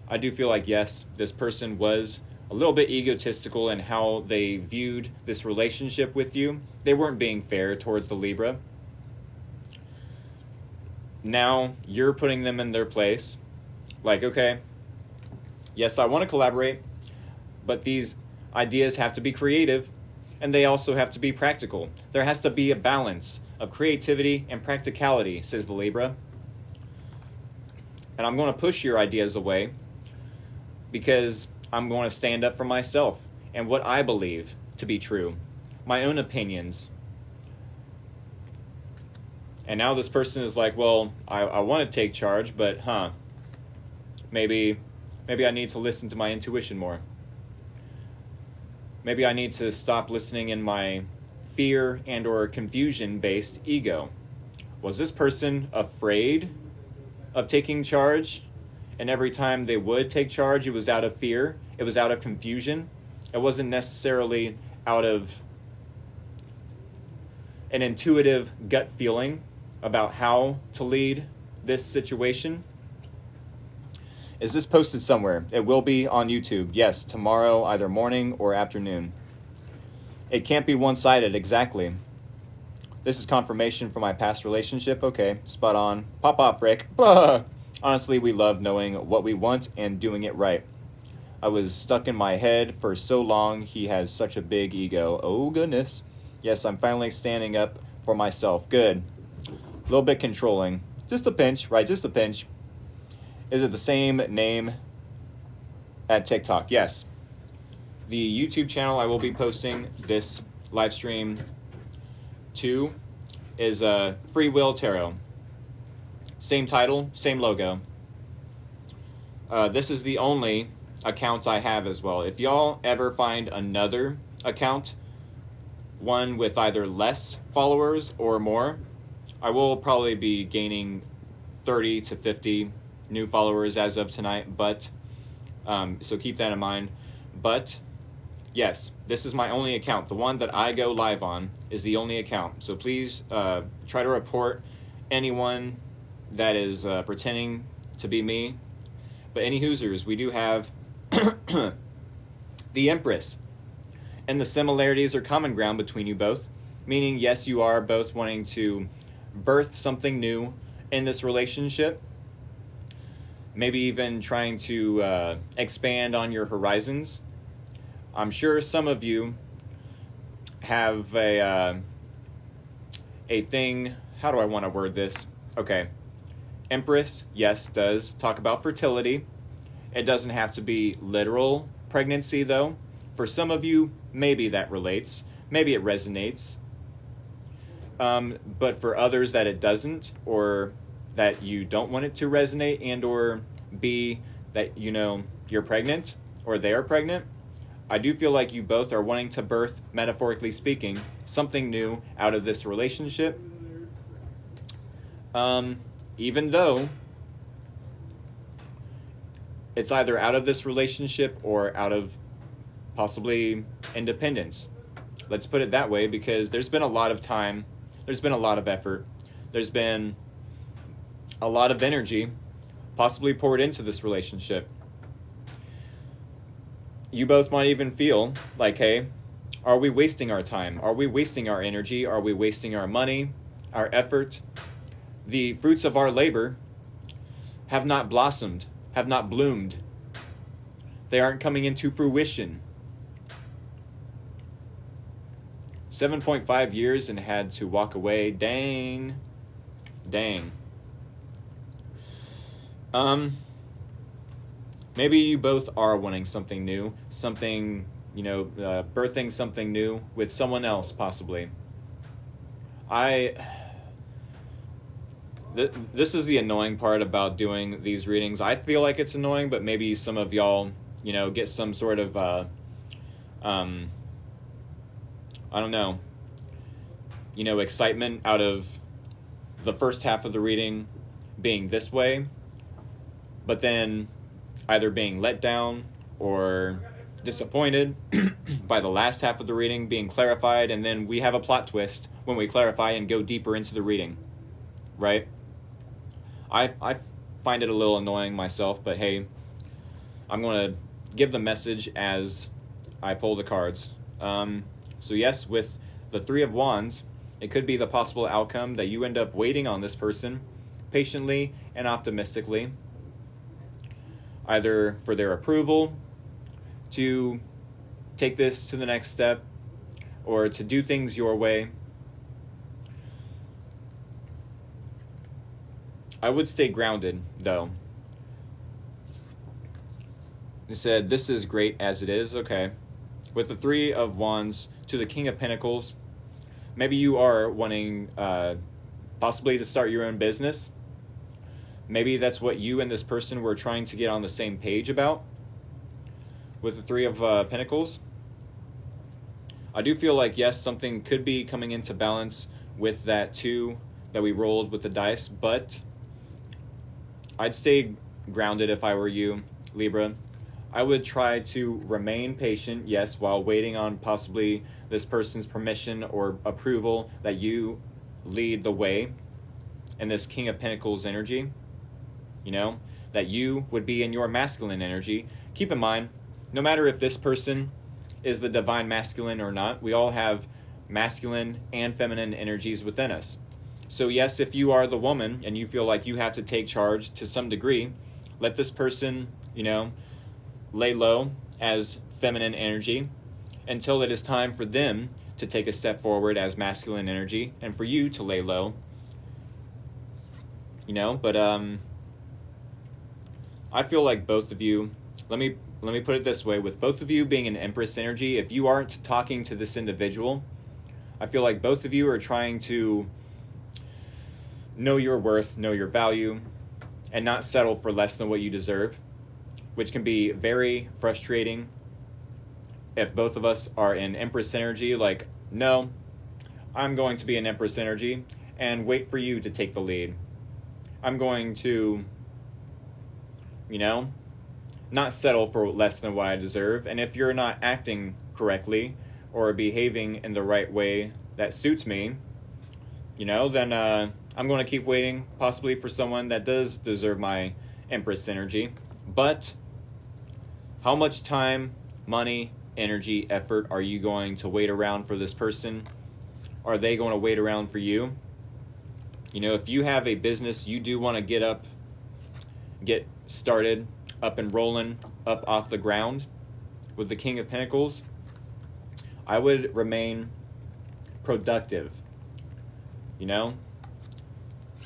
this person was a little bit egotistical in how they viewed this relationship with you. They weren't being fair towards the Libra. Now you're putting them in their place. Like, okay, yes, I want to collaborate, but these ideas have to be creative, and they also have to be practical. There has to be a balance of creativity and practicality, says the Libra. And I'm going to push your ideas away because I'm going to stand up for myself and what I believe to be true, my own opinions. And now this person is like, well, I want to take charge, but maybe I need to listen to my intuition more. Maybe I need to stop listening in my fear and or confusion-based ego. Was this person afraid of taking charge? And every time they would take charge, it was out of fear. It was out of confusion. It wasn't necessarily out of an intuitive gut feeling about how to lead this situation. Is this posted somewhere? It will be on YouTube. Yes, tomorrow, either morning or afternoon. It can't be one-sided, exactly. This is confirmation for my past relationship. Okay, spot on. Pop off, Rick. Honestly, we love knowing what we want and doing it right. I was stuck in my head for so long. He has such a big ego. Oh, goodness. Yes, I'm finally standing up for myself. Good. A little bit controlling. Just a pinch, right? Just a pinch. Is it the same name at TikTok? Yes. The YouTube channel I will be posting this live stream to is Free Will Tarot. Same title, same logo. This is the only account I have as well. If y'all ever find another account, one with either less followers or more, I will probably be gaining 30 to 50 new followers as of tonight, but so keep that in mind. But yes, this is my only account. The one that I go live on is the only account. So please try to report anyone that is pretending to be me. But any Hoosers, we do have the Empress. And the similarities are common ground between you both. Meaning, yes, you are both wanting to birth something new in this relationship. Maybe even trying to expand on your horizons. I'm sure some of you have a thing. How do I want to word this? Okay. Empress, yes, does talk about fertility. It doesn't have to be literal pregnancy, though. For some of you, maybe that relates. Maybe it resonates. But for others that it doesn't, or that you don't want it to resonate, and or be that, you know, you're pregnant or they are pregnant, I do feel like you both are wanting to birth, metaphorically speaking, something new out of this relationship. Even though it's either out of this relationship or out of possibly independence. Let's put it that way, because there's been a lot of time, there's been a lot of effort, there's been a lot of energy possibly poured into this relationship. You both might even feel like, hey, are we wasting our time? Are we wasting our energy? Are we wasting our money, our effort? The fruits of our labor have not blossomed, have not bloomed. They aren't coming into fruition. 7.5 years and had to walk away. Dang. Maybe you both are wanting something new, something, birthing something new with someone else, possibly. This is the annoying part about doing these readings. I feel like it's annoying, but maybe some of y'all, get some sort of, I don't know, excitement out of the first half of the reading being this way, but then either being let down or disappointed by the last half of the reading being clarified, and then we have a plot twist when we clarify and go deeper into the reading, right? I find it a little annoying myself, but hey, I'm going to give the message as I pull the cards. So yes, with the Three of Wands, it could be the possible outcome that you end up waiting on this person patiently and optimistically, either for their approval to take this to the next step or to do things your way. I would stay grounded, though. He said, this is great as it is. Okay. With the Three of Wands to the King of Pentacles, maybe you are wanting possibly to start your own business. Maybe that's what you and this person were trying to get on the same page about with the Three of Pentacles. I do feel like, yes, something could be coming into balance with that 2 that we rolled with the dice, but I'd stay grounded if I were you, Libra. I would try to remain patient, yes, while waiting on possibly this person's permission or approval that you lead the way in this King of Pentacles energy. You know, that you would be in your masculine energy. Keep in mind, no matter if this person is the divine masculine or not, we all have masculine and feminine energies within us. So yes, if you are the woman and you feel like you have to take charge to some degree, let this person, you know, lay low as feminine energy until it is time for them to take a step forward as masculine energy and for you to lay low. You know, but I feel like both of you, let me put it this way, with both of you being an Empress energy, if you aren't talking to this individual, I feel like both of you are trying to know your worth, know your value, and not settle for less than what you deserve, which can be very frustrating if both of us are in Empress energy. Like, no, I'm going to be an Empress energy and wait for you to take the lead. I'm going to, you know, not settle for less than what I deserve. And if you're not acting correctly or behaving in the right way that suits me, you know, then I'm going to keep waiting possibly for someone that does deserve my Empress energy. But how much time, money, energy, effort are you going to wait around for this person? Are they going to wait around for you? You know, if you have a business you do want to get started, up and rolling, up off the ground with the King of Pentacles, I would remain productive. You know,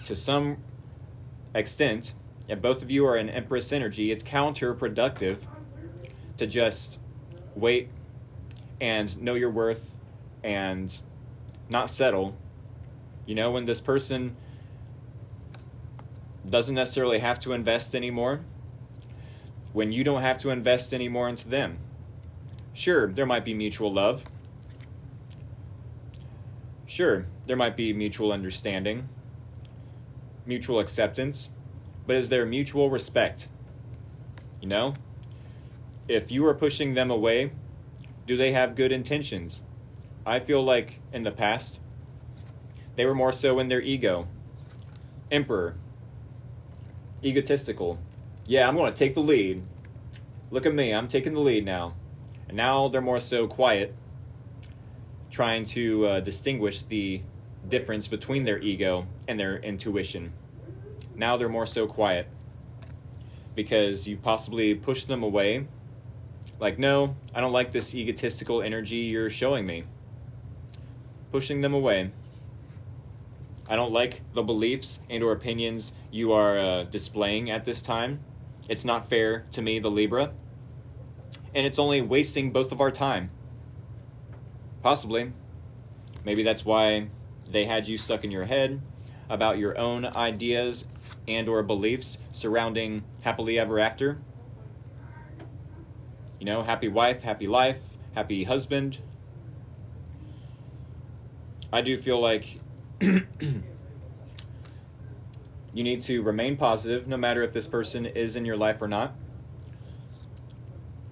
to some extent, if both of you are in Empress energy, it's counterproductive to just wait and know your worth and not settle. You know, when this person doesn't necessarily have to invest anymore, when you don't have to invest anymore into them. Sure, there might be mutual love. Sure, there might be mutual understanding, mutual acceptance, but is there mutual respect? You know? If you are pushing them away, do they have good intentions? I feel like in the past, they were more so in their ego. Emperor. Egotistical. Yeah, I'm going to take the lead. Look at me, I'm taking the lead now. And now they're more so quiet, trying to distinguish the difference between their ego and their intuition. Now they're more so quiet because you possibly pushed them away. Like, no, I don't like this egotistical energy you're showing me. Pushing them away. I don't like the beliefs and or opinions you are displaying at this time. It's not fair to me, the Libra. And it's only wasting both of our time. Possibly. Maybe that's why they had you stuck in your head about your own ideas and or beliefs surrounding happily ever after. You know, happy wife, happy life, happy husband. I do feel like you need to remain positive no matter if this person is in your life or not.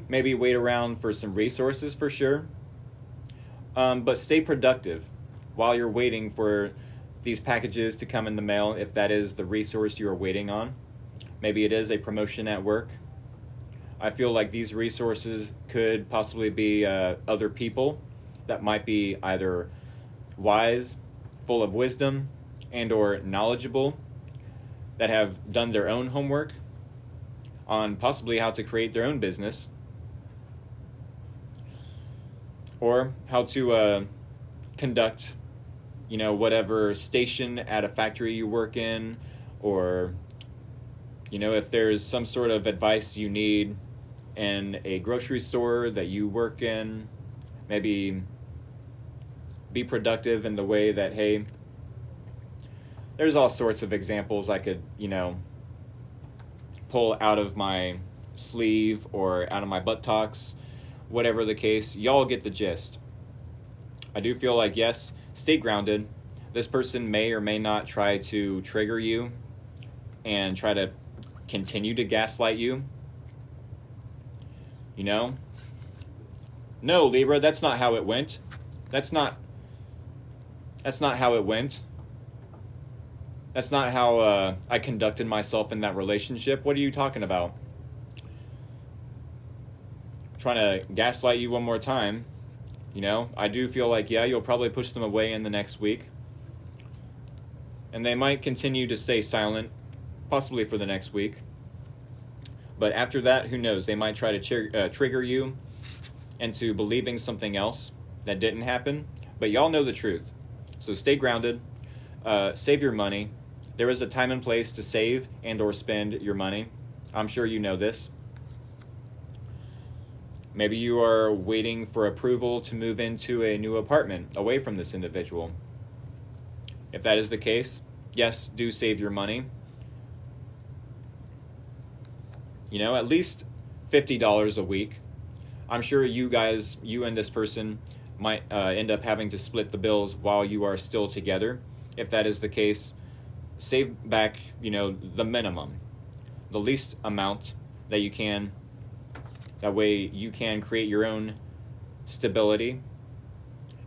Maybe wait around for some resources for sure. But stay productive while you're waiting for these packages to come in the mail, if that is the resource you are waiting on. Maybe it is a promotion at work. I feel like these resources could possibly be other people that might be either wise, full of wisdom, and or knowledgeable, that have done their own homework on possibly how to create their own business, or how to conduct, you know, whatever station at a factory you work in, or, you know, if there's some sort of advice you need in a grocery store that you work in, maybe be productive in the way that, hey, there's all sorts of examples I could, pull out of my sleeve or out of my buttocks, whatever the case. Y'all get the gist. I do feel like, yes, stay grounded. This person may or may not try to trigger you and try to continue to gaslight you. No, Libra, that's not how it went. That's not how it went. That's not how I conducted myself in that relationship. What are you talking about? Trying to gaslight you one more time. I do feel like, yeah, you'll probably push them away in the next week. And they might continue to stay silent, possibly for the next week. But after that, who knows? They might try to trigger you into believing something else that didn't happen. But y'all know the truth. So stay grounded. Save your money. There is a time and place to save and or spend your money. I'm sure you know this. Maybe you are waiting for approval to move into a new apartment away from this individual. If that is the case, yes, do save your money. At least $50 a week. I'm sure you and this person might end up having to split the bills while you are still together. If that is the case, save back, the minimum, the least amount that you can. That way you can create your own stability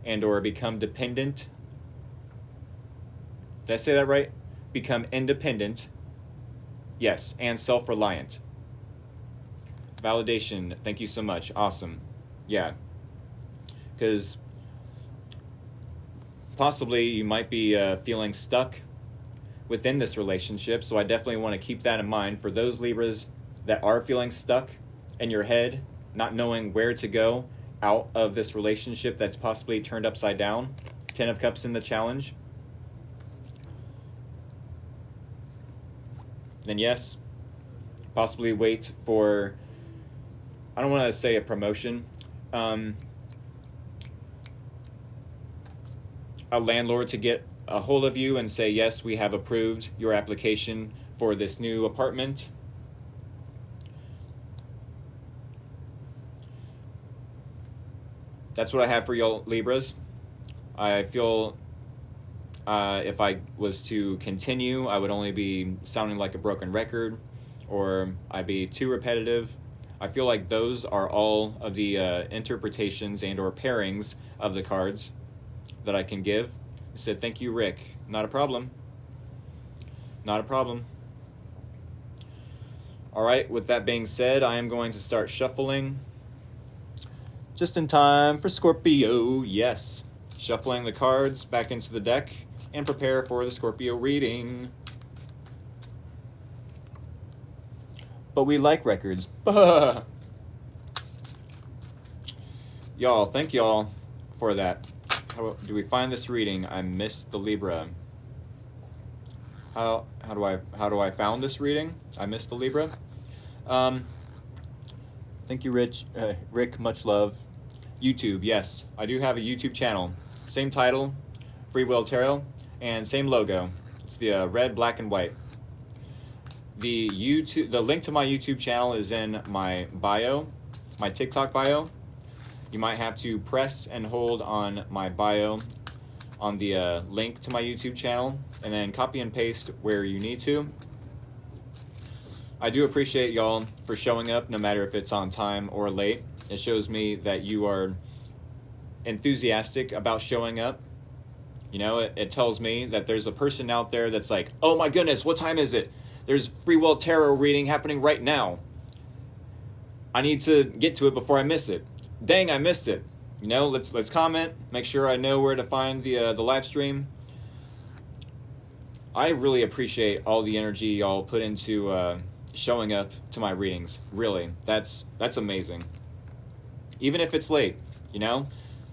and or become dependent. Did I say that right? Become independent. Yes, and self-reliant. Validation, thank you so much. Awesome. Yeah. Because possibly you might be feeling stuck within this relationship, so I definitely want to keep that in mind for those Libras that are feeling stuck in your head, not knowing where to go out of this relationship that's possibly turned upside down. 10 of Cups in the challenge. Then yes, possibly wait for, I don't want to say a promotion, a landlord to get a hold of you and say, yes, we have approved your application for this new apartment. That's what I have for y'all Libras. I feel if I was to continue, I would only be sounding like a broken record, or I'd be too repetitive. I feel like those are all of the interpretations and or pairings of the cards that I can give. I said, thank you, Rick. Not a problem. Not a problem. All right, with that being said, I am going to start shuffling. Just in time for Scorpio, yes. Shuffling the cards back into the deck and prepare for the Scorpio reading. But we like records. Y'all, thank y'all for that. How do we find this reading? I missed the Libra. How do I found this reading? I missed the Libra. Thank you, Rick. Much love. YouTube, yes, I do have a YouTube channel. Same title, Free Will Tarot, and same logo. It's the red, black, and white. The link to my YouTube channel is in my bio, my TikTok bio. You might have to press and hold on my bio on the link to my YouTube channel, and then copy and paste where you need to. I do appreciate y'all for showing up, no matter if it's on time or late. It shows me that you are enthusiastic about showing up. It tells me that there's a person out there that's like, oh my goodness, what time is it? There's Free Will Tarot reading happening right now. I need to get to it before I miss it. Dang, I missed it. Let's comment, make sure I know where to find the live stream. I really appreciate all the energy y'all put into showing up to my readings. Really, that's amazing. Even if it's late,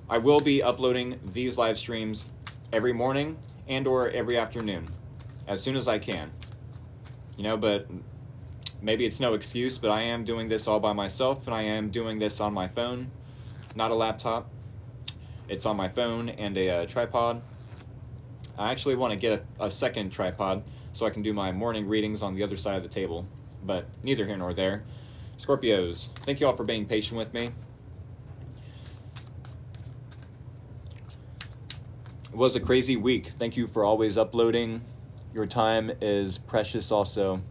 I will be uploading these live streams every morning and or every afternoon, as soon as I can. But maybe it's no excuse, but I am doing this all by myself, and I am doing this on my phone, not a laptop. It's on my phone and a tripod. I actually want to get a second tripod so I can do my morning readings on the other side of the table, but neither here nor there. Scorpios, thank you all for being patient with me. It was a crazy week. Thank you for always uploading. Your time is precious also.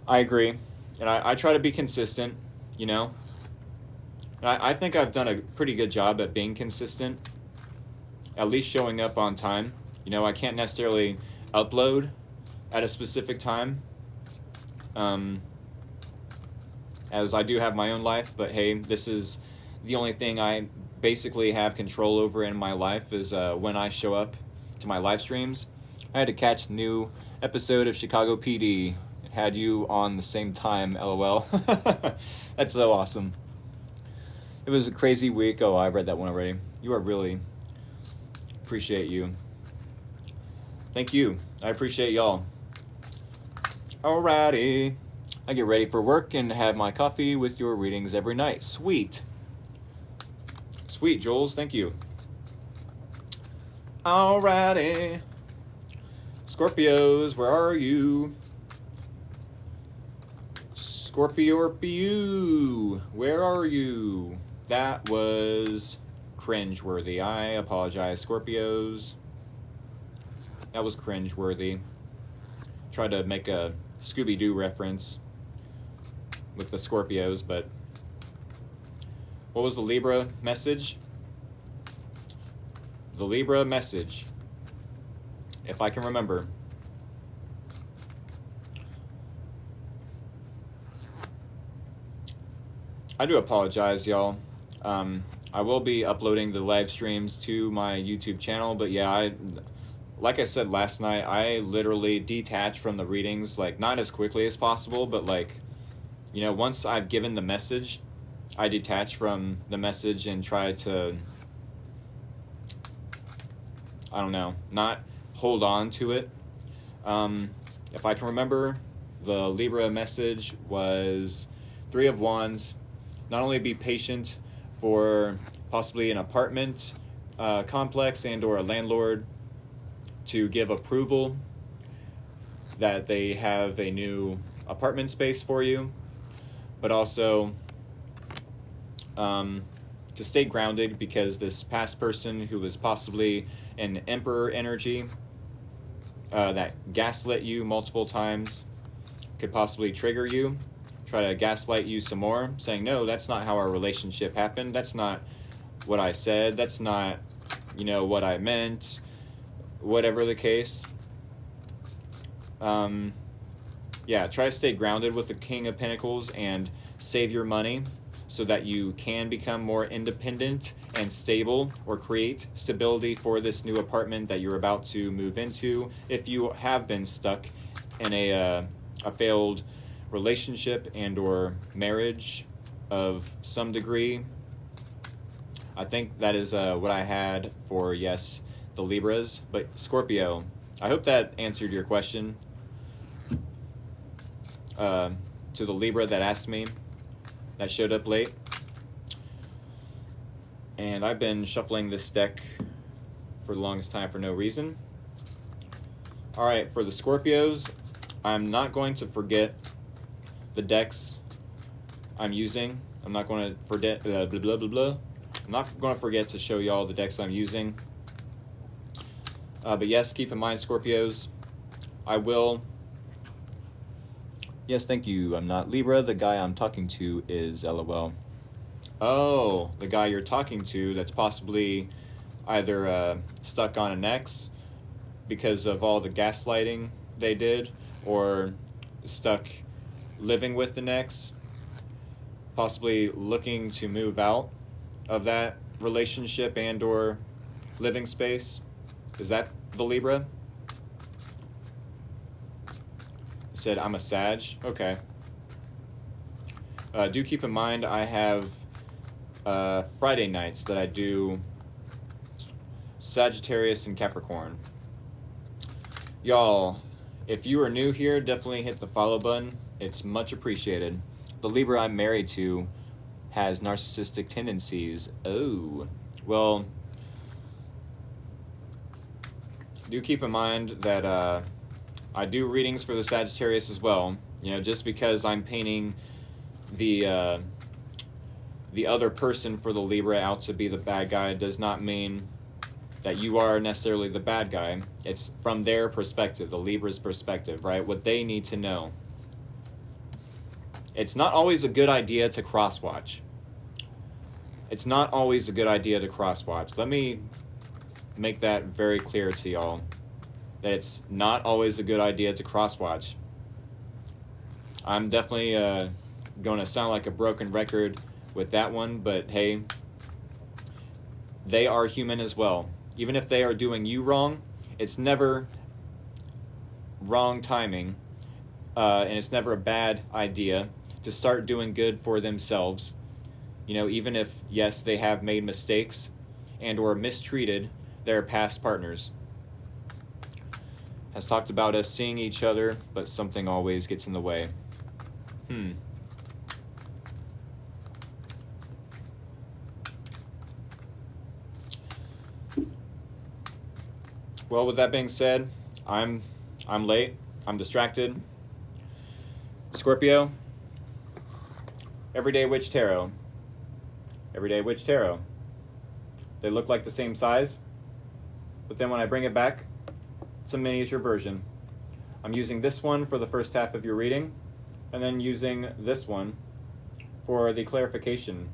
I agree. And I try to be consistent, you know. And I think I've done a pretty good job at being consistent, at least showing up on time. You know, I can't necessarily upload at a specific time, as I do have my own life, but hey, this is the only thing I basically have control over in my life is when I show up to my live streams. I had to catch the new episode of Chicago PD. It had you on the same time, LOL. That's so awesome. It was a crazy week. Oh, I read that one already. You are really... appreciate you. Thank you. I appreciate y'all. Alrighty. I get ready for work and have my coffee with your readings every night. Sweet. Sweet, Jules. Thank you. Alrighty. Scorpios, where are you? Scorpio, where are you? That was cringeworthy. I apologize, Scorpios. That was cringeworthy. Tried to make a Scooby-Doo reference with the Scorpios, but what was the Libra message? The Libra message, if I can remember. I do apologize, y'all. I will be uploading the live streams to my YouTube channel, but yeah, like I said last night, I literally detach from the readings, like, not as quickly as possible, but, like, you know, once I've given the message, I detach from the message and try to, I don't know, not hold on to it. If I can remember, the Libra message was Three of Wands. Not only be patient for possibly an apartment complex and or a landlord to give approval that they have a new apartment space for you, but also to stay grounded, because this past person who was possibly an Emperor energy that gaslit you multiple times could possibly trigger you, try to gaslight you some more, saying, no, that's not how our relationship happened, that's not what I said, that's not, you know, what I meant, whatever the case. Yeah, try to stay grounded with the King of Pentacles and save your money so that you can become more independent and stable, or create stability for this new apartment that you're about to move into if you have been stuck in a failed relationship and or marriage of some degree. I think that is what I had for, yes, the Libras. But Scorpio, I hope that answered your question. To the Libra that asked me, that showed up late. And I've been shuffling this deck for the longest time for no reason. Alright, for the Scorpios, I'm not going to forget the decks I'm using. I'm not going to forget blah, blah, blah, blah. I'm not going to forget to show y'all the decks I'm using. But yes, keep in mind, Scorpios, I will... Yes, thank you. I'm not Libra. The guy I'm talking to is LOL. Oh, the guy you're talking to that's possibly either stuck on an ex because of all the gaslighting they did, or stuck living with an ex, possibly looking to move out of that relationship and or living space. Is that the Libra? Said I'm a Sag. Okay. Do keep in mind I have Friday nights that I do Sagittarius and Capricorn. Y'all, if you are new here, definitely hit the follow button. It's much appreciated. The Libra I'm married to has narcissistic tendencies. Oh, well, do keep in mind that I do readings for the Sagittarius as well. You know, just because I'm painting the other person for the Libra out to be the bad guy does not mean that you are necessarily the bad guy. It's from their perspective, the Libra's perspective, right? What they need to know. It's not always a good idea to cross-watch. It's not always a good idea to cross-watch. Let me make that very clear to y'all. That it's not always a good idea to cross-watch. I'm definitely going to sound like a broken record with that one, but hey, they are human as well. Even if they are doing you wrong, it's never wrong timing, and it's never a bad idea to start doing good for themselves. You know, even if, yes, they have made mistakes and or mistreated their past partners. Has talked about us seeing each other, but something always gets in the way. Well, with that being said, I'm late. I'm distracted. Scorpio, Everyday Witch Tarot. Everyday Witch Tarot. They look like the same size, but then when I bring it back, it's a miniature version. I'm using this one for the first half of your reading, and then using this one for the clarification.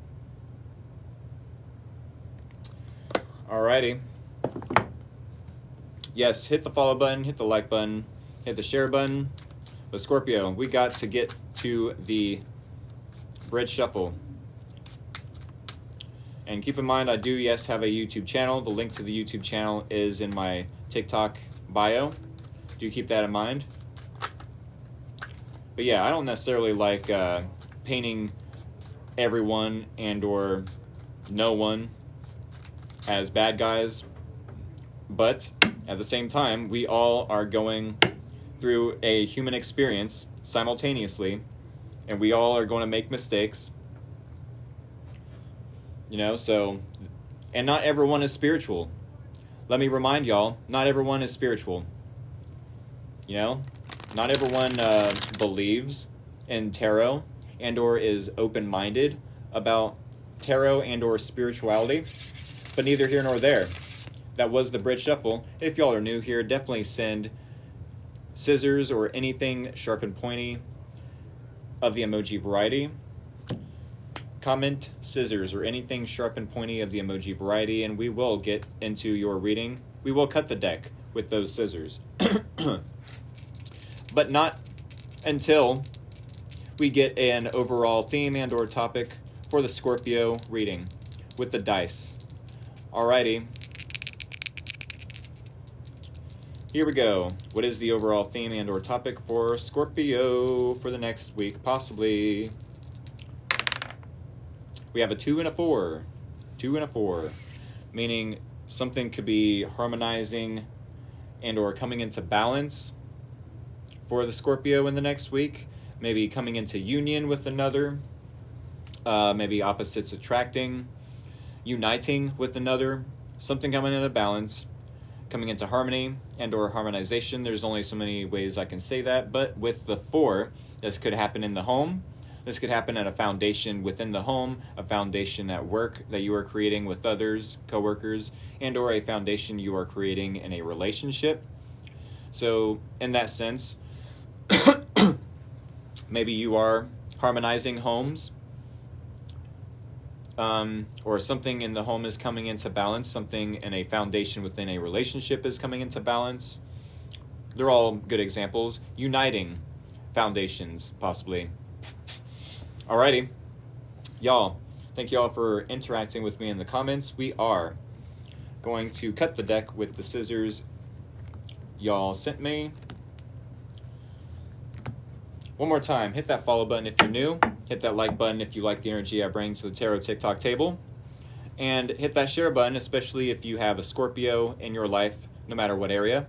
Alrighty. Yes, hit the follow button, hit the like button, hit the share button. But Scorpio, we got to get to the Bridge Shuffle. And keep in mind, I do, yes, have a YouTube channel. The link to the YouTube channel is in my TikTok bio. Do keep that in mind. But yeah, I don't necessarily like painting everyone and or no one as bad guys. But at the same time, we all are going through a human experience simultaneously, and we all are going to make mistakes. You know, so, and not everyone is spiritual. Let me remind y'all, not everyone is spiritual. You know, not everyone believes in tarot and or is open-minded about tarot and or spirituality, but neither here nor there. That was the Bridge Shuffle. If y'all are new here, definitely send scissors or anything sharp and pointy of the emoji variety. Comment scissors or anything sharp and pointy of the emoji variety, and we will get into your reading. We will cut the deck with those scissors. But not until we get an overall theme and or topic for the Scorpio reading with the dice. Alrighty. Here we go. What is the overall theme and or topic for Scorpio for the next week? Possibly. We have a 2 and a 4. 2 and a 4. Meaning something could be harmonizing and or coming into balance for the Scorpio in the next week. Maybe coming into union with another. Maybe opposites attracting. Uniting with another. Something coming into balance. Coming into harmony and or harmonization. There's only so many ways I can say that. But with the 4, this could happen in the home. This could happen at a foundation within the home, a foundation at work that you are creating with others, coworkers, and or a foundation you are creating in a relationship. So in that sense, maybe you are harmonizing homes, or something in the home is coming into balance, something in a foundation within a relationship is coming into balance. They're all good examples. Uniting foundations, possibly. Alrighty, y'all, thank y'all for interacting with me in the comments. We are going to cut the deck with the scissors y'all sent me. One more time, hit that follow button if you're new, hit that like button if you like the energy I bring to the Tarot TikTok table, and hit that share button, especially if you have a Scorpio in your life, no matter what area.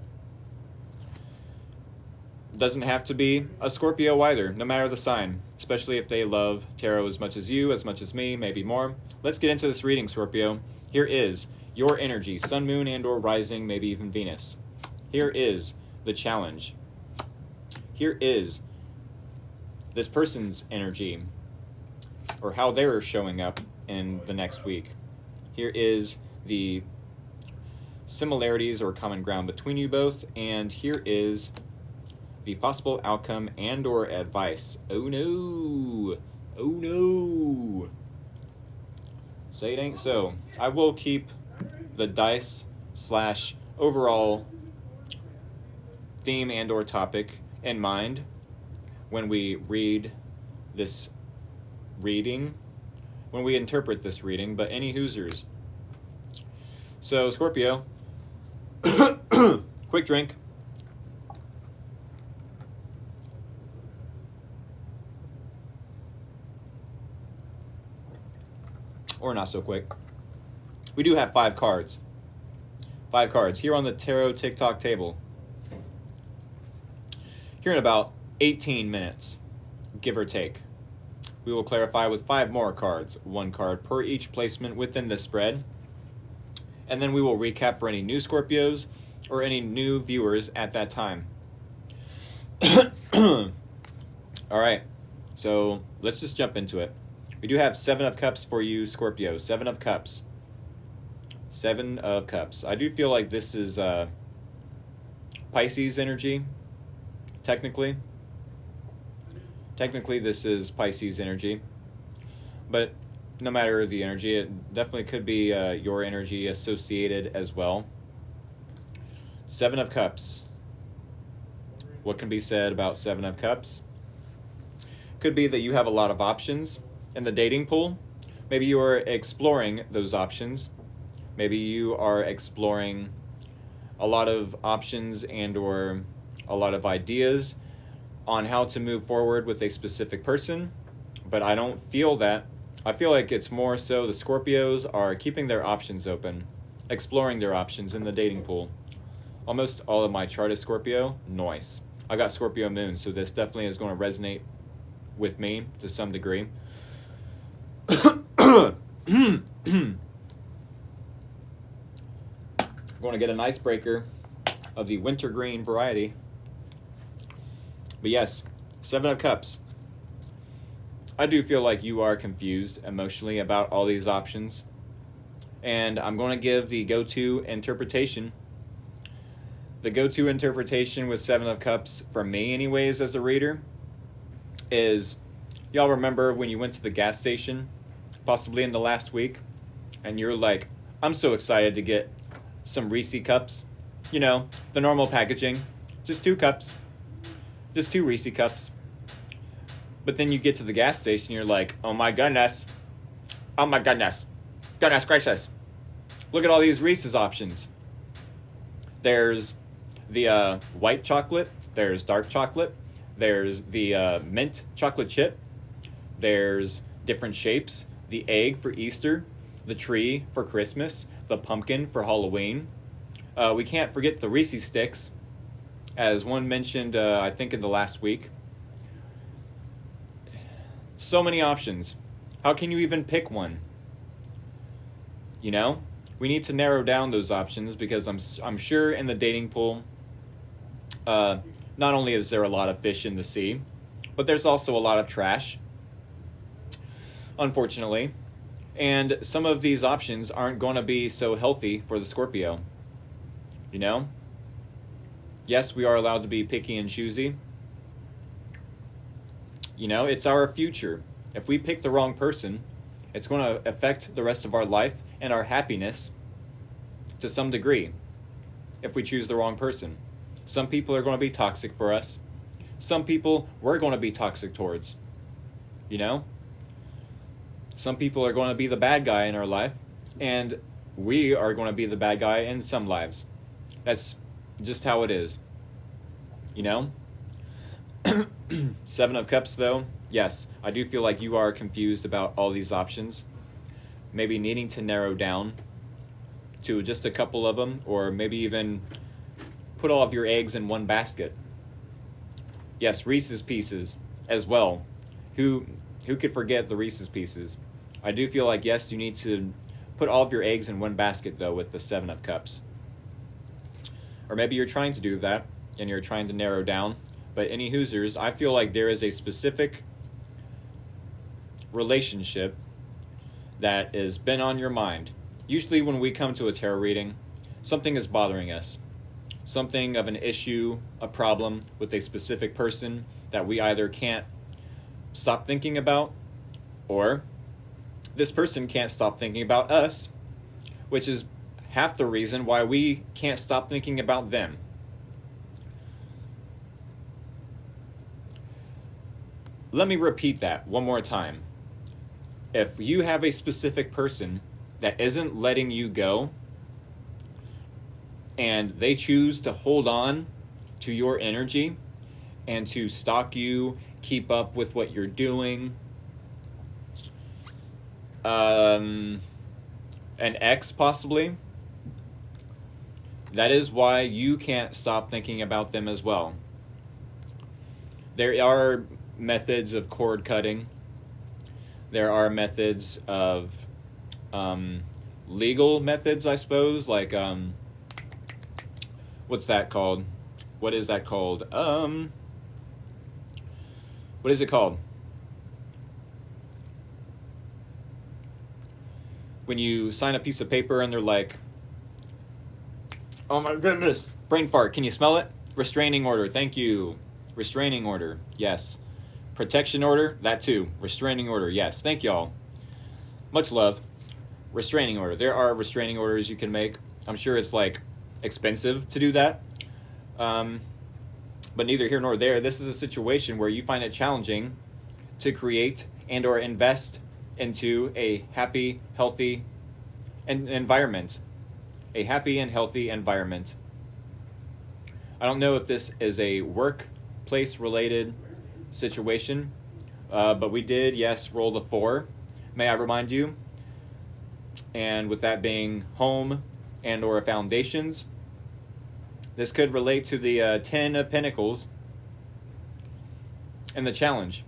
Doesn't have to be a Scorpio either, no matter the sign, especially if they love tarot as much as you, as much as me, maybe more. Let's get into this reading, Scorpio. Here is your energy, sun, moon, and or rising, maybe even Venus. Here is the challenge. Here is this person's energy, or how they're showing up in the next week. Here is the similarities or common ground between you both, and here is the possible outcome and or advice. Oh no! Oh no! Say it ain't so. I will keep the dice / overall theme and or topic in mind when we read this reading, when we interpret this reading, but any hoosers. So, Scorpio, quick drink. Or not so quick. We do have 5 cards. 5 cards here on the Tarot TikTok table. Here in about 18 minutes, give or take, we will clarify with 5 more cards, 1 card per each placement within the spread. And then we will recap for any new Scorpios or any new viewers at that time. All right, so let's just jump into it. We do have 7 of Cups for you, Scorpio. 7 of Cups. 7 of Cups. I do feel like this is Pisces energy, technically. Technically, this is Pisces energy. But no matter the energy, it definitely could be your energy associated as well. 7 of Cups. What can be said about 7 of Cups? Could be that you have a lot of options in the dating pool. Maybe you are exploring those options. Maybe you are exploring a lot of options and or a lot of ideas on how to move forward with a specific person. But I don't feel that. I feel like it's more so the Scorpios are keeping their options open, exploring their options in the dating pool. Almost all of my chart is Scorpio. Nice. I got Scorpio moon, so this definitely is going to resonate with me to some degree. Going to get an icebreaker of the wintergreen variety. But yes, 7 of Cups. I do feel like you are confused emotionally about all these options. And I'm going to give the go-to interpretation. The go-to interpretation with 7 of Cups, for me anyways as a reader, is y'all remember when you went to the gas station, possibly in the last week, and you're like, I'm so excited to get some Reese cups. You know, the normal packaging. Just 2 cups. Just 2 Reese cups. But then you get to the gas station, you're like, oh my goodness. Oh my goodness. Goodness gracious. Look at all these Reese's options. There's the white chocolate. There's dark chocolate. There's the mint chocolate chip. There's different shapes. The egg for Easter. The tree for Christmas. The pumpkin for Halloween. We can't forget the Reese's sticks. As one mentioned, I think in the last week. So many options. How can you even pick one? You know? We need to narrow down those options because I'm sure in the dating pool, not only is there a lot of fish in the sea, but there's also a lot of trash, unfortunately. And some of these options aren't going to be so healthy for the Scorpio. You know? Yes, we are allowed to be picky and choosy. You know, it's our future. If we pick the wrong person, it's going to affect the rest of our life and our happiness to some degree if we choose the wrong person. Some people are going to be toxic for us. Some people we're going to be toxic towards. You know? Some people are going to be the bad guy in our life, and we are going to be the bad guy in some lives. That's just how it is. You know? 7 of Cups, though, yes, I do feel like you are confused about all these options. Maybe needing to narrow down to just a couple of them, or maybe even put all of your eggs in one basket. Yes, Reese's Pieces as well. Who could forget the Reese's Pieces? I do feel like, yes, you need to put all of your eggs in one basket, though, with the 7 of Cups. Or maybe you're trying to do that and you're trying to narrow down. But any Hoosers, I feel like there is a specific relationship that has been on your mind. Usually when we come to a tarot reading, something is bothering us. Something of an issue, a problem with a specific person that we either can't stop thinking about, or this person can't stop thinking about us, which is half the reason why we can't stop thinking about them. Let me repeat that one more time. If you have a specific person that isn't letting you go, and they choose to hold on to your energy and to stalk you, keep up with what you're doing, an ex possibly, that is why you can't stop thinking about them as well. There are methods of cord cutting. There are methods of legal methods, I suppose, like what's that called? What is that called? What is it called? When you sign a piece of paper and they're like, oh my goodness, brain fart, can you smell it? Restraining order, thank you. Restraining order, yes. Protection order, that too. Restraining order, yes. Thank y'all. Much love. Restraining order. There are restraining orders you can make. I'm sure it's like expensive to do that. But neither here nor there. This is a situation where you find it challenging to create and or invest into a happy, healthy environment. A happy and healthy environment. I don't know if this is a workplace related situation, but we did, yes, roll the 4. May I remind you? And with that being home and or foundations, this could relate to the 10 of Pentacles and the challenge.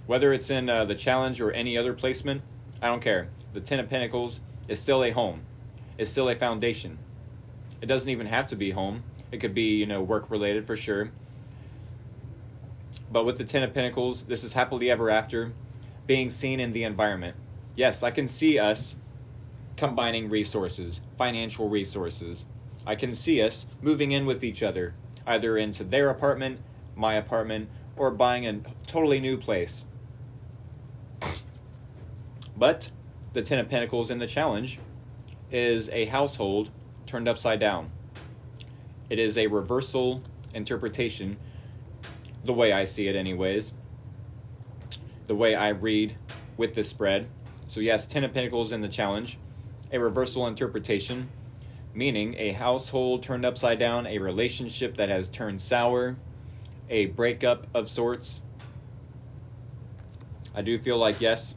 Whether it's in the challenge or any other placement, I don't care. The 10 of Pentacles is still a home. It's still a foundation. It doesn't even have to be home. It could be, work related for sure. But with the 10 of Pentacles, this is happily ever after, being seen in the environment. Yes, I can see us combining resources, financial resources. I can see us moving in with each other, either into their apartment, my apartment, or buying a totally new place. But the 10 of Pentacles in the challenge is a household turned upside down. It is a reversal interpretation, the way I see it anyways, the way I read with this spread. So yes, 10 of Pentacles in the challenge, a reversal interpretation, meaning a household turned upside down, a relationship that has turned sour, a breakup of sorts. I do feel like, yes,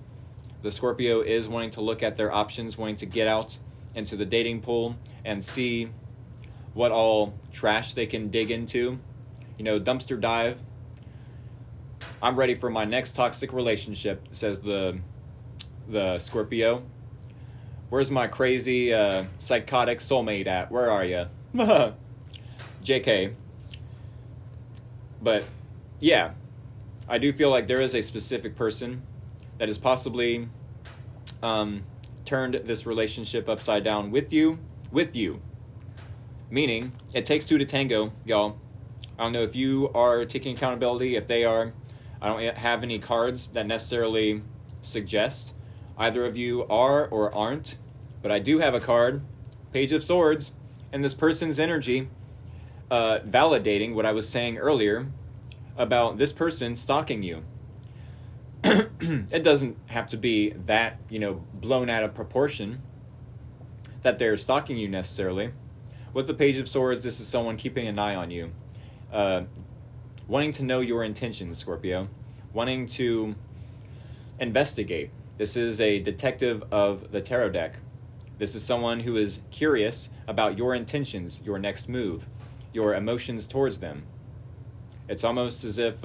the Scorpio is wanting to look at their options, wanting to get out into the dating pool and see what all trash they can dig into. Dumpster dive. I'm ready for my next toxic relationship, says the Scorpio. Where's my crazy, psychotic soulmate at? Where are you? JK. But, yeah. I do feel like there is a specific person that has possibly turned this relationship upside down with you. Meaning, it takes 2 to tango, y'all. I don't know if you are taking accountability, if they are. I don't have any cards that necessarily suggest either of you are or aren't, but I do have a card, Page of Swords, and this person's energy validating what I was saying earlier about this person stalking you. It doesn't have to be that, blown out of proportion that they're stalking you necessarily. With the Page of Swords, this is someone keeping an eye on you. Wanting to know your intentions, Scorpio. Wanting to investigate. This is a detective of the tarot deck. This is someone who is curious about your intentions, your next move, your emotions towards them. It's almost as if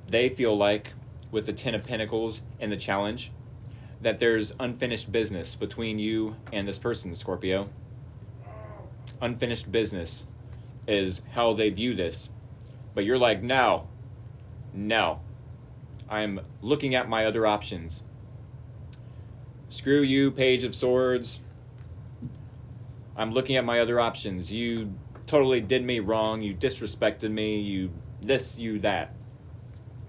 they feel like, with the 10 of Pentacles in the challenge, that there's unfinished business between you and this person, Scorpio. unfinished business is how they view this. But you're like, no, I'm looking at my other options. Screw you, Page of Swords. I'm looking at my other options. You totally did me wrong. You disrespected me. You this, you that.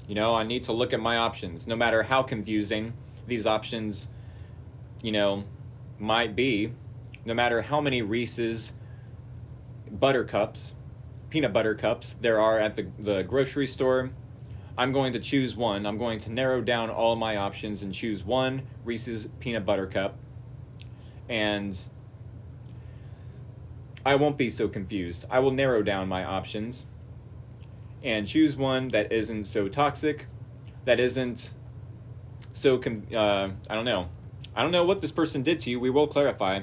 You know, I need to look at my options. No matter how confusing these options, you know, might be. No matter how many Reese's buttercups, peanut butter cups there are at the grocery store, I'm going to choose one. I'm going to narrow down all my options and choose one Reese's peanut butter cup. And I won't be so confused. I will narrow down my options and choose one that isn't so toxic, that isn't so, I don't know. I don't know what this person did to you. We will clarify.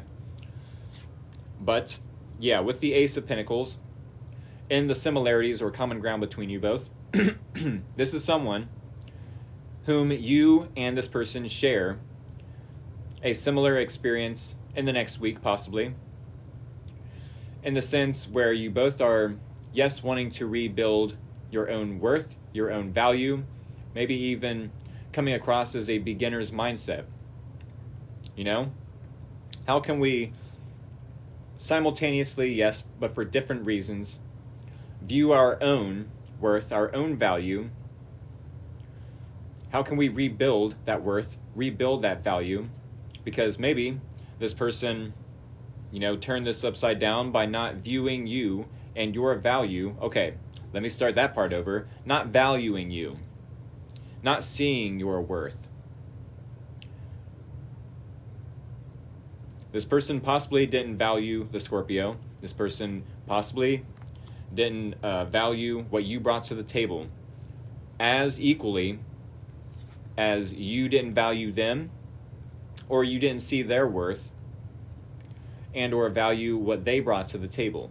But, yeah, with the Ace of Pentacles, in the similarities or common ground between you both, this is someone whom you and this person share a similar experience in the next week, possibly, in the sense where you both are, yes, wanting to rebuild your own worth, your own value, maybe even coming across as a beginner's mindset. You know? How can we simultaneously, yes, but for different reasons, view our own worth, our own value? How can we rebuild that worth, rebuild that value? Because maybe this person, you know, turned this upside down by not viewing you and your value. Okay, let me start that part over. Not valuing you, not seeing your worth. This person possibly didn't value the Scorpio. This person possibly didn't value what you brought to the table as equally as you didn't value them, or you didn't see their worth and or value what they brought to the table.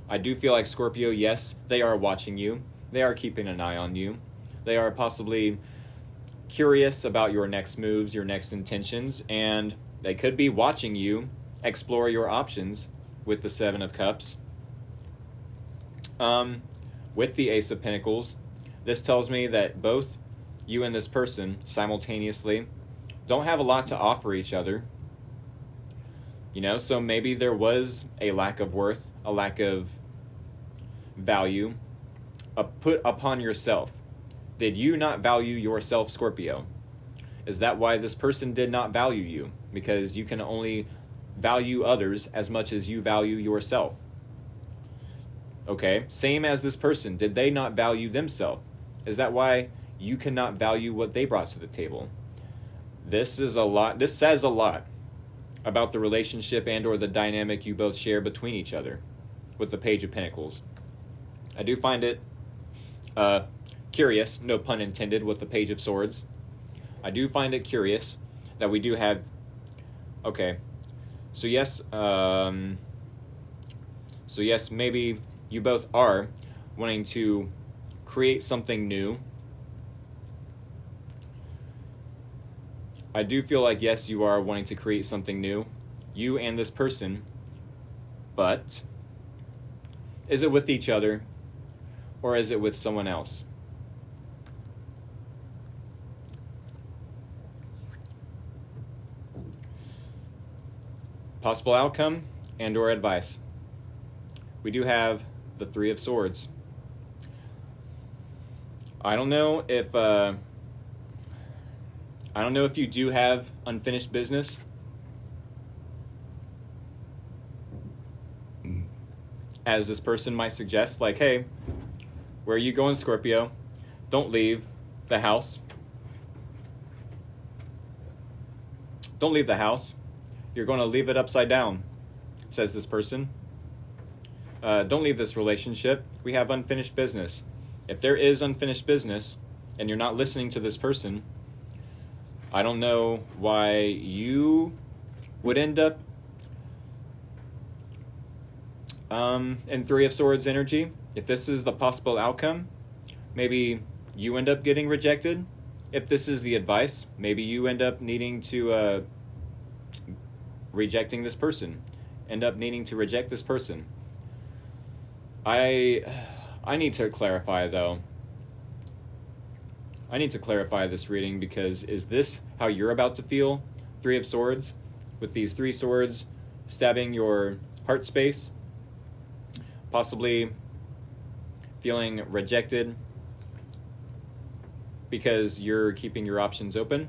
I do feel like Scorpio, yes, they are watching you. They are keeping an eye on you. They are possibly curious about your next moves, your next intentions, and they could be watching you explore your options with the Seven of Cups. With the Ace of Pentacles, this tells me that both you and this person simultaneously don't have a lot to offer each other. You know, so maybe there was a lack of worth, a lack of value put upon yourself. Did you not value yourself, Scorpio? Is that why this person did not value you? Because you can only value others as much as you value yourself. Okay, same as this person. Did they not value themselves? Is that why you cannot value what they brought to the table? This is a lot. This says a lot about the relationship and or the dynamic you both share between each other with the Page of Pentacles. I do find it curious, no pun intended, with the Page of Swords. I do find it curious that we do have... Okay, so yes, maybe you both are wanting to create something new. I do feel like, yes, you are wanting to create something new, you and this person, but is it with each other or is it with someone else? Possible outcome and or advice. We do have the Three of Swords. I don't know if you do have unfinished business. As this person might suggest, like, hey, where are you going, Scorpio? Don't leave the house. Don't leave the house. You're going to leave it upside down, says this person. Don't leave this relationship. We have unfinished business. If there is unfinished business and you're not listening to this person, I don't know why you would end up in Three of Swords energy. If this is the possible outcome, maybe you end up getting rejected. If this is the advice, maybe you end up needing to rejecting this person end up needing to reject this person. I need to clarify, though. I need to clarify this reading, because is this how you're about to feel? Three of Swords, with these three swords stabbing your heart space, possibly feeling rejected because you're keeping your options open.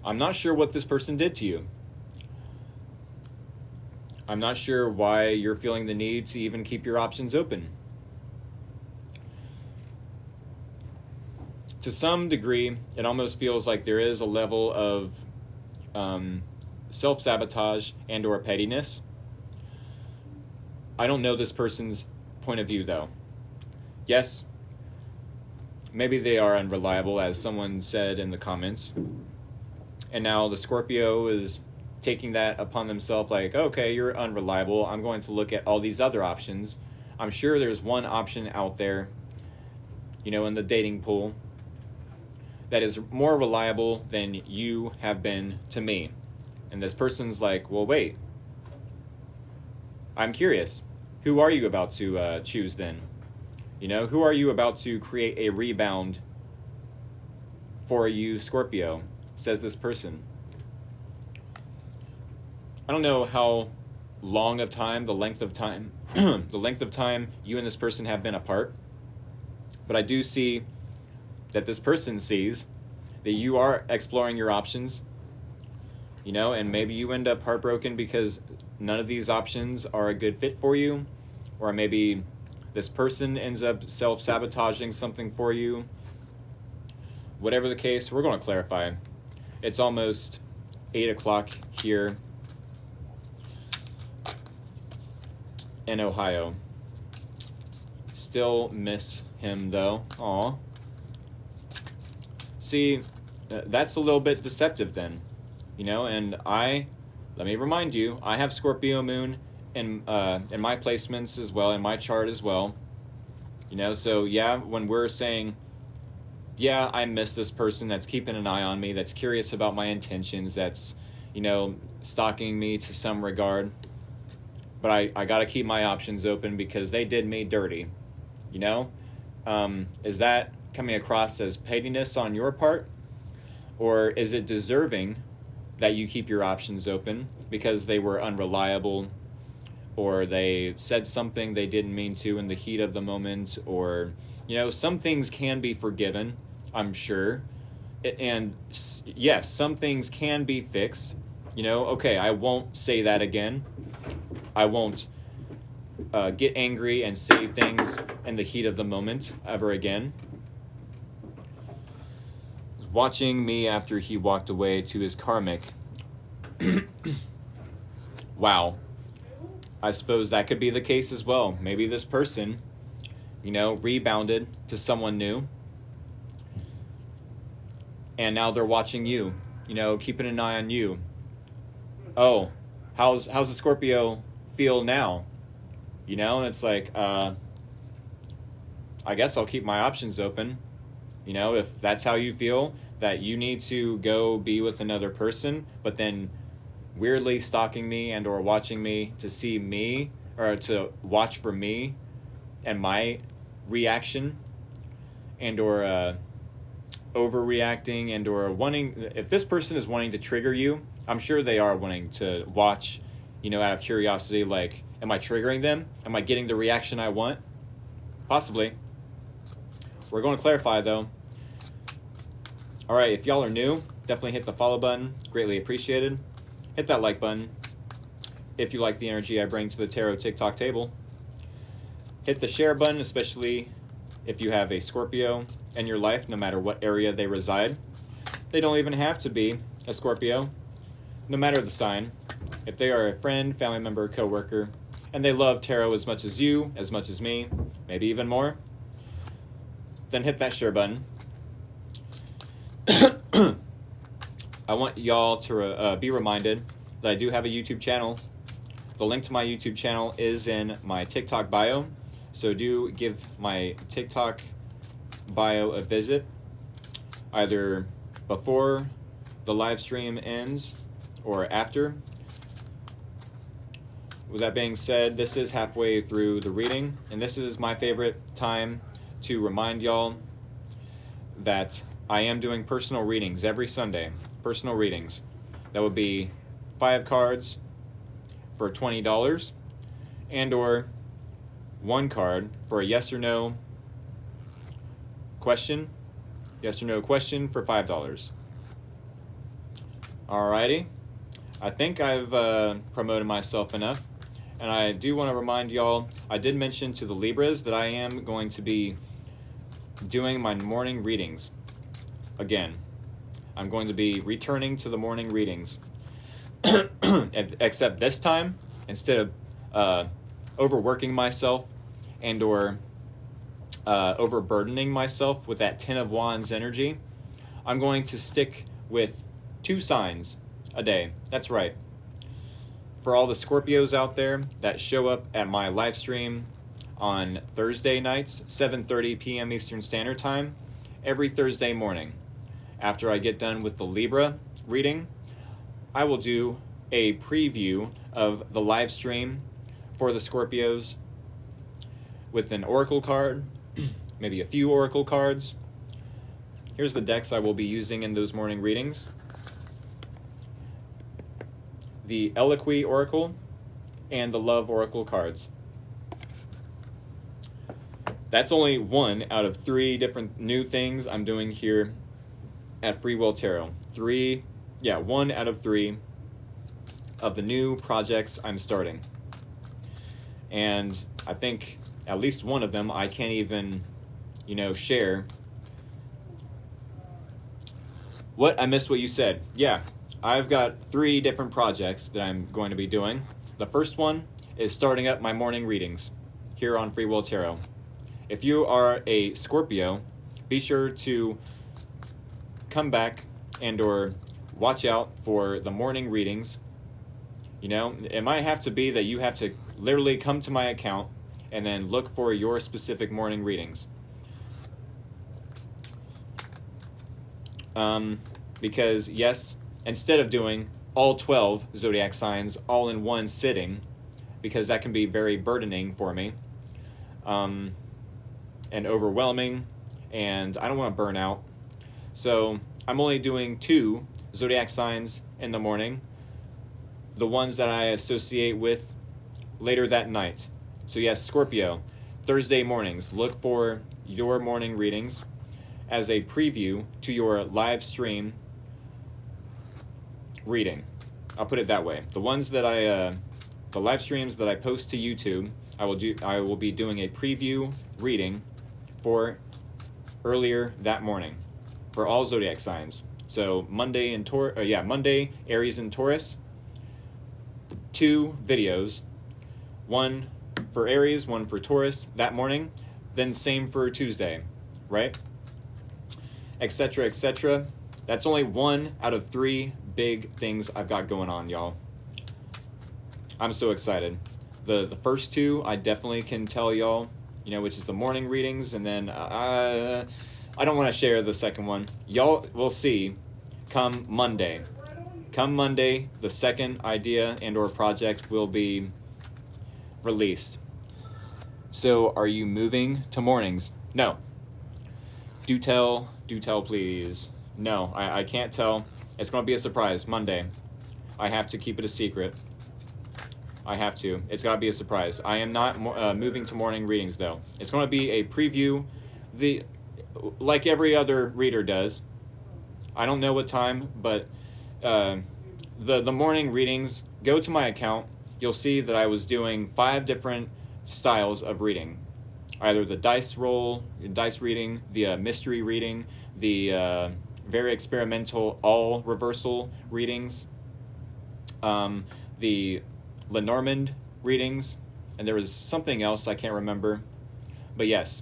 I'm not sure what this person did to you. I'm not sure why you're feeling the need to even keep your options open. To some degree, it almost feels like there is a level of self-sabotage and or pettiness. I don't know this person's point of view, though. Yes, maybe they are unreliable, as someone said in the comments. And now the Scorpio is taking that upon themselves, like, okay, you're unreliable. I'm going to look at all these other options. I'm sure there's one option out there, in the dating pool that is more reliable than you have been to me. And this person's like, well, wait. I'm curious. Who are you about to choose then? Who are you about to create a rebound for you, Scorpio? Says this person. I don't know how long of time, the length of time you and this person have been apart, but I do see that this person sees that you are exploring your options, and maybe you end up heartbroken because none of these options are a good fit for you, or maybe this person ends up self-sabotaging something for you. Whatever the case, we're going to clarify. It's almost 8 o'clock here in Ohio. Still miss him, though. Aw. See, that's a little bit deceptive then, and let me remind you, I have Scorpio moon in my placements as well, in my chart as well, so yeah, when we're saying, yeah, I miss this person that's keeping an eye on me, that's curious about my intentions, that's, stalking me to some regard, but I got to keep my options open because they did me dirty, is that coming across as pettiness on your part, or is it deserving that you keep your options open because they were unreliable, or they said something they didn't mean to in the heat of the moment, or some things can be forgiven, I'm sure, and yes, some things can be fixed. Okay, I won't say that again. I won't get angry and say things in the heat of the moment ever again. Watching me after he walked away to his karmic. Wow. I suppose that could be the case as well. Maybe this person, rebounded to someone new. And now they're watching you, keeping an eye on you. Oh, how's the Scorpio feel now? And it's like, I guess I'll keep my options open. If that's how you feel, that you need to go be with another person, but then weirdly stalking me and or watching me to see me, or to watch for me and my reaction, and or overreacting, and or wanting, if this person is wanting to trigger you, I'm sure they are wanting to watch, out of curiosity, like, am I triggering them? Am I getting the reaction I want? Possibly. We're going to clarify, though. All right, if y'all are new, definitely hit the follow button. Greatly appreciated. Hit that like button if you like the energy I bring to the tarot TikTok table. Hit the share button, especially if you have a Scorpio in your life, no matter what area they reside. They don't even have to be a Scorpio, no matter the sign. If they are a friend, family member, coworker, and they love tarot as much as you, as much as me, maybe even more, then hit that share button. I want y'all to be reminded that I do have a YouTube channel. The link to my YouTube channel is in my TikTok bio, so do give my TikTok bio a visit, either before the live stream ends or after. With that being said, this is halfway through the reading, and this is my favorite time to remind y'all that I am doing personal readings every Sunday. Personal readings. That would be 5 cards for $20, and or 1 card for a yes or no question. Yes or no question for $5. Alrighty. I think I've promoted myself enough. And I do want to remind y'all, I did mention to the Libras that I am going to be doing my morning readings. Again, I'm going to be returning to the morning readings. Except this time, instead of overworking myself and or overburdening myself with that Ten of Wands energy, I'm going to stick with 2 signs a day. That's right. For all the Scorpios out there that show up at my live stream on Thursday nights, 7:30 p.m. Eastern Standard Time, every Thursday morning. After I get done with the Libra reading, I will do a preview of the live stream for the Scorpios with an oracle card, maybe a few oracle cards. Here's the decks I will be using in those morning readings. The Eloquy Oracle and the Love Oracle cards. That's only 1 out of 3 different new things I'm doing here at Free Will Tarot. 1 out of 3 of the new projects I'm starting. And I think at least one of them I can't even, share. What? I missed what you said. Yeah, I've got 3 different projects that I'm going to be doing. The first one is starting up my morning readings here on Free Will Tarot. If you are a Scorpio, be sure to come back and or watch out for the morning readings. It might have to be that you have to literally come to my account and then look for your specific morning readings. Because yes, instead of doing all 12 zodiac signs all in one sitting, because that can be very burdening for me, and overwhelming, and I don't want to burn out. So I'm only doing 2 zodiac signs in the morning, the ones that I associate with later that night. So yes, Scorpio, Thursday mornings, look for your morning readings as a preview to your live stream reading. I'll put it that way. The ones that the live streams that I post to YouTube, I will be doing a preview reading for earlier that morning for all zodiac signs. So Monday, Aries and Taurus, 2 videos, 1 for Aries, 1 for Taurus that morning, then same for Tuesday, right? Etc., etc. That's only 1 out of 3 big things I've got going on, y'all. I'm so excited. The first 2 I definitely can tell y'all, which is the morning readings, and then I don't want to share the second one. Y'all will see come Monday. Come Monday, the second idea and or project will be released. So are you moving to mornings? No. Do tell please. No, I can't tell. It's going to be a surprise Monday. I have to keep it a secret. I have to. It's got to be a surprise. I am not moving to morning readings, though. It's going to be a preview, like every other reader does. I don't know what time, but the morning readings, go to my account. You'll see that I was doing 5 different styles of reading. Either the dice reading, the mystery reading, the very experimental all reversal readings, the Lenormand readings, and there was something else I can't remember. But yes,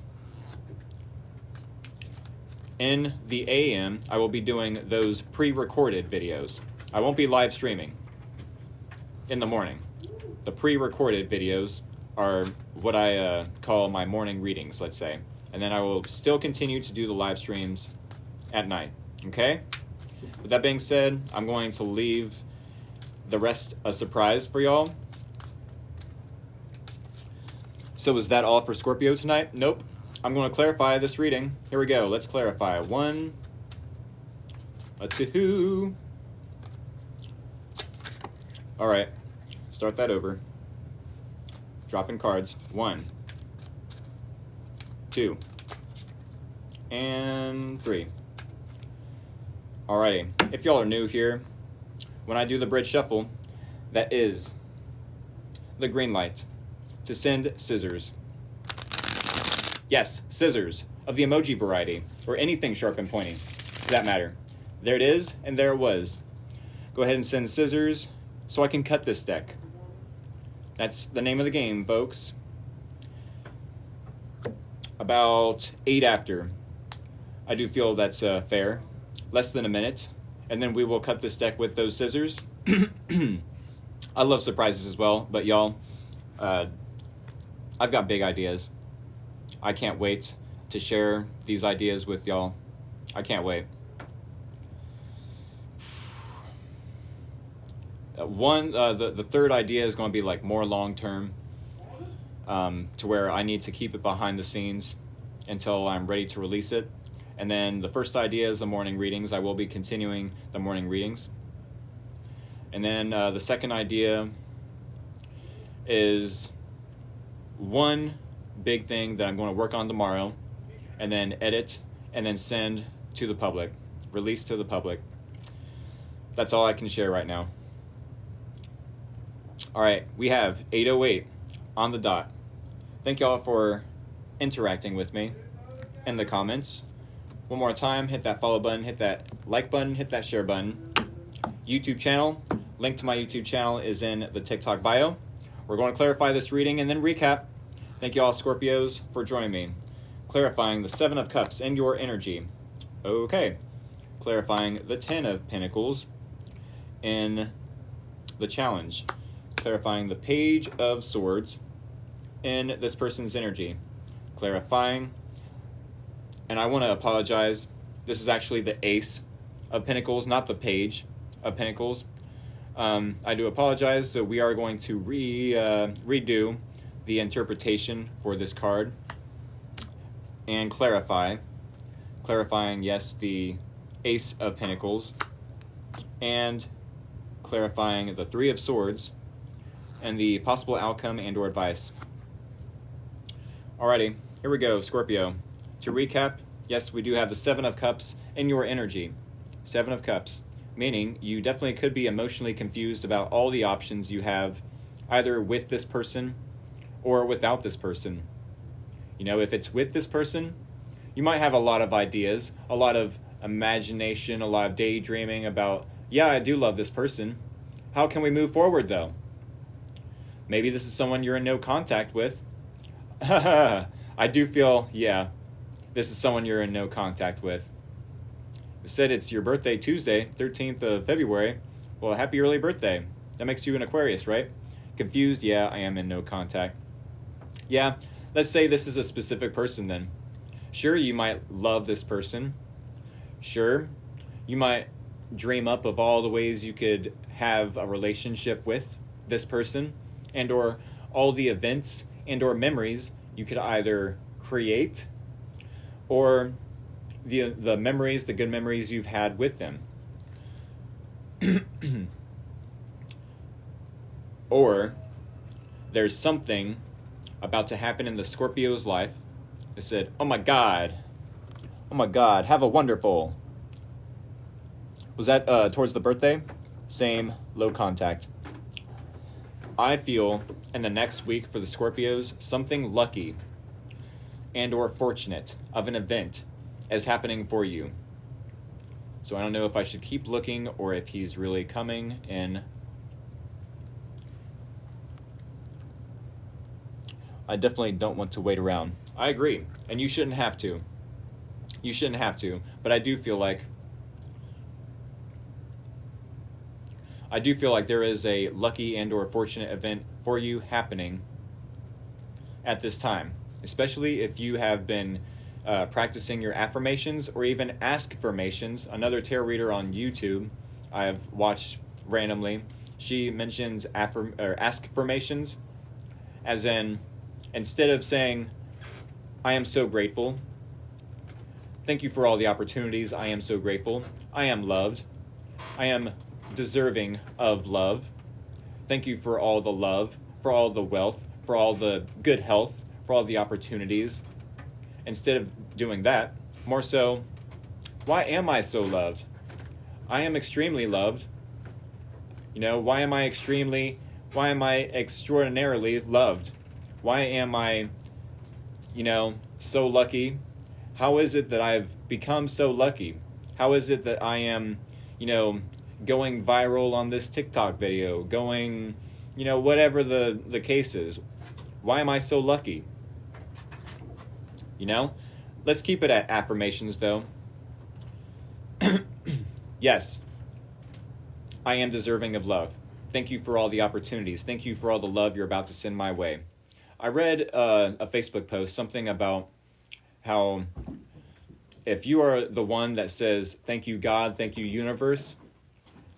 in the AM, I will be doing those pre-recorded videos. I won't be live streaming in the morning. The pre-recorded videos are what I call my morning readings, let's say. And then I will still continue to do the live streams at night, okay? With that being said, I'm going to leave the rest a surprise for y'all. So is that all for Scorpio tonight? Nope. I'm going to clarify this reading. Here we go. Let's clarify. 1, a 2. All right. Start that over. Dropping cards. 1, 2, and 3. Alrighty. If y'all are new here, when I do the bridge shuffle, that is the green light to send scissors. Yes, scissors of the emoji variety, or anything sharp and pointy, for that matter. There it is, and there it was. Go ahead and send scissors so I can cut this deck. That's the name of the game, folks. About 8 after. I do feel that's fair. Less than a minute. And then we will cut this deck with those scissors. I love surprises as well, but y'all, I've got big ideas. I can't wait to share these ideas with y'all. I can't wait. The third idea is going to be like more long term, to where I need to keep it behind the scenes until I'm ready to release it. And then the first idea is the morning readings. I will be continuing the morning readings. And then the second idea is one big thing that I'm going to work on tomorrow, and then edit, and then send to the public, release to the public. That's all I can share right now. All right, we have 8:08 on the dot. Thank y'all for interacting with me in the comments. One more time, hit that follow button, hit that like button, hit that share button. YouTube channel, link to my YouTube channel is in the TikTok bio. We're going to clarify this reading and then recap. Thank you all Scorpios for joining me. Clarifying the 7 of Cups in your energy. Okay. Clarifying the 10 of Pentacles in the challenge. Clarifying the Page of Swords in this person's energy. Clarifying, and I want to apologize, this is actually the Ace of Pentacles, not the Page of Pentacles. I do apologize, so we are going to redo the interpretation for this card and clarifying, yes, the Ace of Pentacles, and clarifying the 3 of Swords and the possible outcome and or advice. Alrighty, here we go, Scorpio. To recap, yes, we do have the 7 of Cups in your energy. 7 of Cups, meaning you definitely could be emotionally confused about all the options you have, either with this person or without this person. You know, if it's with this person, you might have a lot of ideas, a lot of imagination, a lot of daydreaming about, yeah, I do love this person. How can we move forward, though? Maybe this is someone you're in no contact with. I do feel, yeah, this is someone you're in no contact with. It said it's your birthday Tuesday, 13th of February. Well, happy early birthday. That makes you an Aquarius, right? Confused? Yeah, I am in no contact. Yeah, let's say this is a specific person then. Sure, you might love this person. Sure, you might dream up of all the ways you could have a relationship with this person, and or all the events and or memories you could either create or the memories, the good memories you've had with them. Or there's something about to happen in the Scorpio's life. It said, oh my God, have a wonderful. Was that towards the birthday? Same, low contact. I feel in the next week for the Scorpios, something lucky and or fortunate of an event is happening for you. So I don't know if I should keep looking or if he's really coming in. I definitely don't want to wait around. I agree, and you shouldn't have to. You shouldn't have to, but I do feel like there is a lucky and or fortunate event for you happening at this time, especially if you have been practicing your affirmations or even ask-firmations. Another tarot reader on YouTube I have watched randomly, she mentions affirmations, as in, instead of saying, I am so grateful, thank you for all the opportunities, I am so grateful, I am loved, I am deserving of love, thank you for all the love, for all the wealth, for all the good health, for all the opportunities. Instead of doing that, more so, why am I so loved? I am extremely loved. Why am I extraordinarily loved? Why am I, so lucky? How is it that I've become so lucky? How is it that I am, going viral on this TikTok video, going, whatever the case is? Why am I so lucky? Let's keep it at affirmations, though. Yes, I am deserving of love. Thank you for all the opportunities. Thank you for all the love you're about to send my way. I read a Facebook post, something about how if you are the one that says, thank you, God, thank you, universe,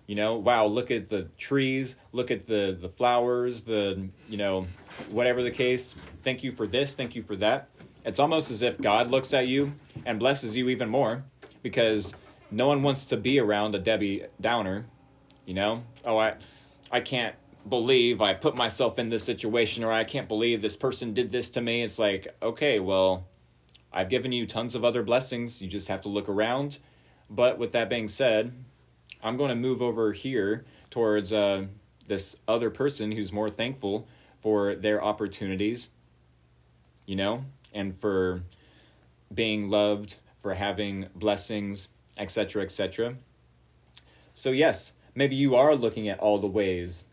wow, look at the trees, look at the flowers, whatever the case, thank you for this, thank you for that. It's almost as if God looks at you and blesses you even more, because no one wants to be around a Debbie Downer, Oh, I can't believe I put myself in this situation, or I can't believe this person did this to me. It's like, okay, well, I've given you tons of other blessings. You just have to look around. But with that being said, I'm going to move over here towards this other person who's more thankful for their opportunities, and for being loved, for having blessings, etc., etc. So yes, maybe you are looking at all the ways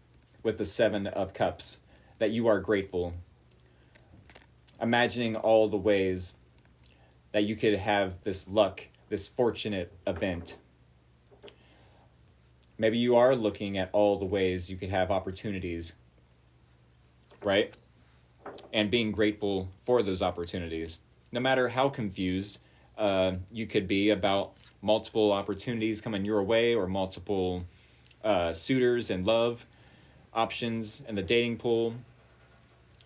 with the 7 of Cups that you are grateful. Imagining all the ways that you could have this luck, this fortunate event. Maybe you are looking at all the ways you could have opportunities, right? And being grateful for those opportunities. No matter how confused you could be about multiple opportunities coming your way, or multiple suitors and love options in the dating pool,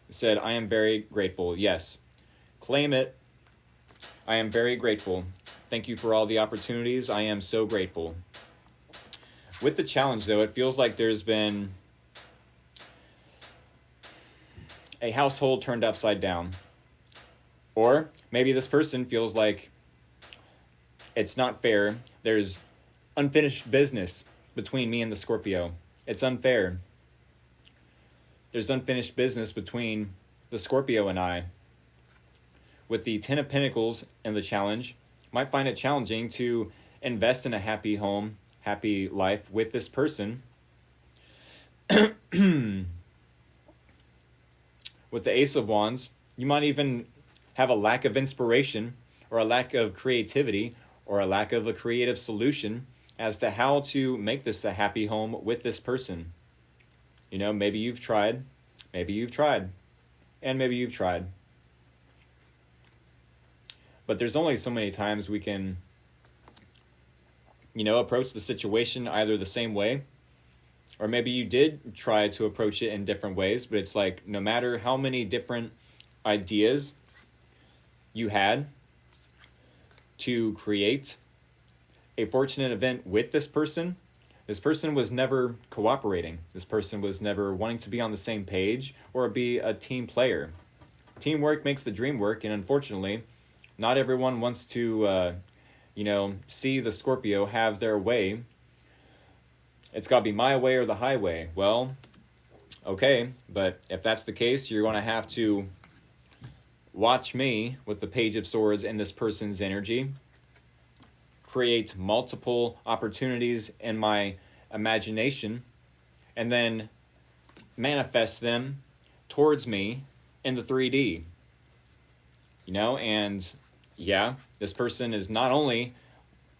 said, I am very grateful. Yes, claim it. I am very grateful. Thank you for all the opportunities. I am so grateful. With the challenge, though, it feels like there's been a household turned upside down. Or maybe this person feels like it's not fair. There's unfinished business between me and the Scorpio. It's unfair. There's unfinished business between the Scorpio and I. With the 10 of Pentacles and the challenge, might find it challenging to invest in a happy home, happy life with this person. With the Ace of Wands, you might even have a lack of inspiration, or a lack of creativity, or a lack of a creative solution as to how to make this a happy home with this person. Maybe you've tried, and maybe you've tried. But there's only so many times we can, approach the situation either the same way, or maybe you did try to approach it in different ways, but it's like, no matter how many different ideas you had to create a fortunate event with this person was never cooperating. This person was never wanting to be on the same page or be a team player. Teamwork makes the dream work, and unfortunately, not everyone wants to, see the Scorpio have their way. It's got to be my way or the highway. Well, okay, but if that's the case, you're going to have to watch me with the Page of Swords and this person's energy create multiple opportunities in my imagination, and then manifest them towards me in the 3D. And yeah, this person is not only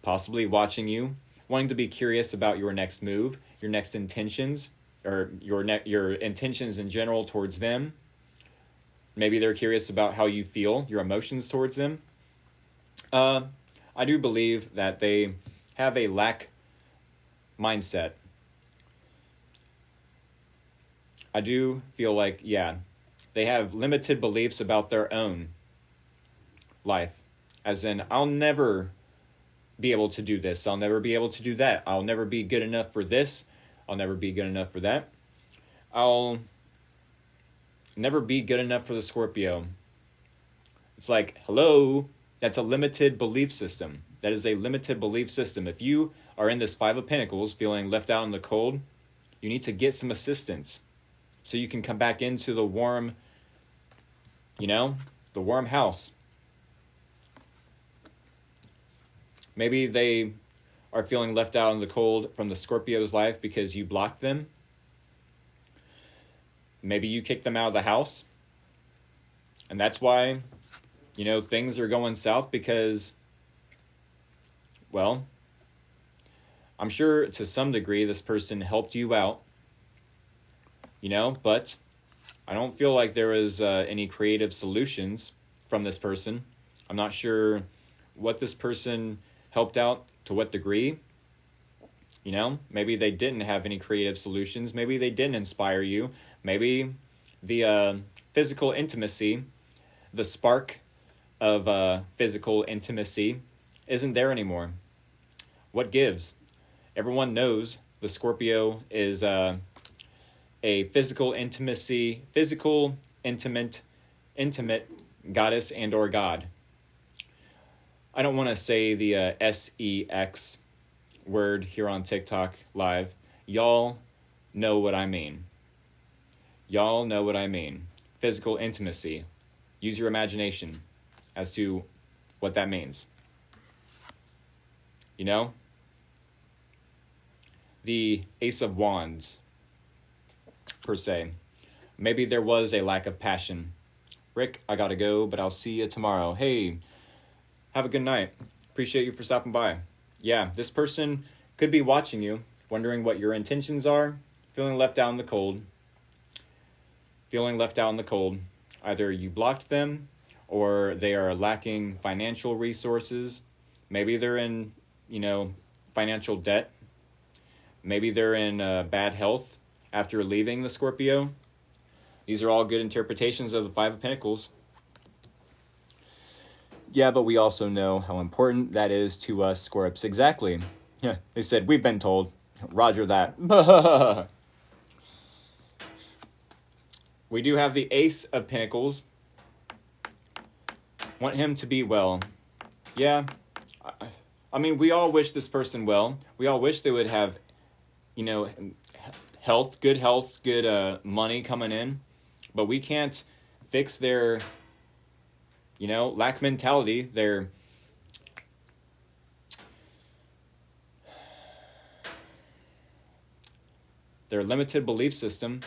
possibly watching you, wanting to be curious about your next move, your next intentions, or your intentions in general towards them. Maybe they're curious about how you feel, your emotions towards them. I do believe that they have a lack mindset. I do feel like, yeah, they have limited beliefs about their own life. As in, I'll never be able to do this. I'll never be able to do that. I'll never be good enough for this. I'll never be good enough for that. I'll never be good enough for the Scorpio. It's like, hello, that's a limited belief system. That is a limited belief system. If you are in this Five of Pentacles feeling left out in the cold, you need to get some assistance so you can come back into the warm, the warm house. Maybe they are feeling left out in the cold from the Scorpio's life because you blocked them. Maybe you kicked them out of the house. And that's why, things are going south because, well, I'm sure to some degree this person helped you out, but I don't feel like there was any creative solutions from this person. I'm not sure what this person helped out, to what degree. Maybe they didn't have any creative solutions. Maybe they didn't inspire you. Maybe the physical intimacy, the spark of physical intimacy isn't there anymore. What gives? Everyone knows the Scorpio is a intimate goddess and or god. I don't want to say the sex word here on TikTok live. Y'all know what I mean. Y'all know what I mean. Physical intimacy. Use your imagination as to what that means. The Ace of Wands, per se. Maybe there was a lack of passion. Rick, I gotta go, but I'll see you tomorrow. Hey, have a good night. Appreciate you for stopping by. Yeah, this person could be watching you, wondering what your intentions are, feeling left out in the cold. Either you blocked them, or they are lacking financial resources. Maybe they're in, financial debt. Maybe they're in bad health after leaving the Scorpio. These are all good interpretations of the Five of Pentacles. Yeah, but we also know how important that is to us Scorps. Exactly. Yeah, they said, we've been told. Roger that. We do have the Ace of Pentacles. Want him to be well. Yeah. I mean, we all wish this person well. We all wish they would have, good money coming in. But we can't fix their, lack mentality, their limited belief system.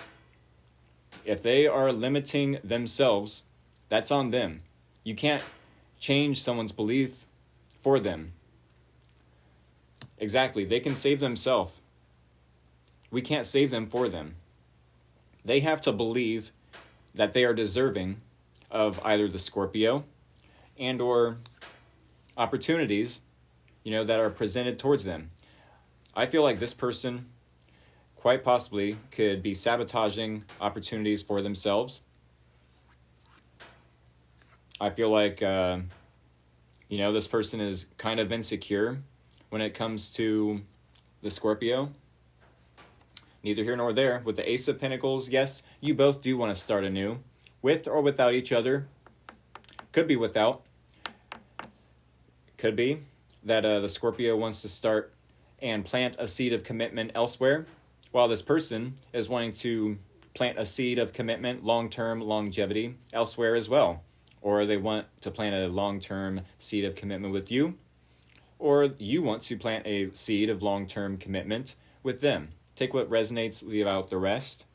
If they are limiting themselves, that's on them. You can't change someone's belief for them. Exactly. They can save themselves. We can't save them for them. They have to believe that they are deserving of either the Scorpio and or opportunities, that are presented towards them. I feel like this person quite possibly could be sabotaging opportunities for themselves. I feel like, this person is kind of insecure when it comes to the Scorpio. Neither here nor there. With the Ace of Pentacles, yes, you both do want to start anew. With or without each other. Could be without. Could be that the Scorpio wants to start and plant a seed of commitment elsewhere, while this person is wanting to plant a seed of commitment, long-term longevity, elsewhere as well. Or they want to plant a long-term seed of commitment with you, or you want to plant a seed of long-term commitment with them. Take what resonates, leave out the rest.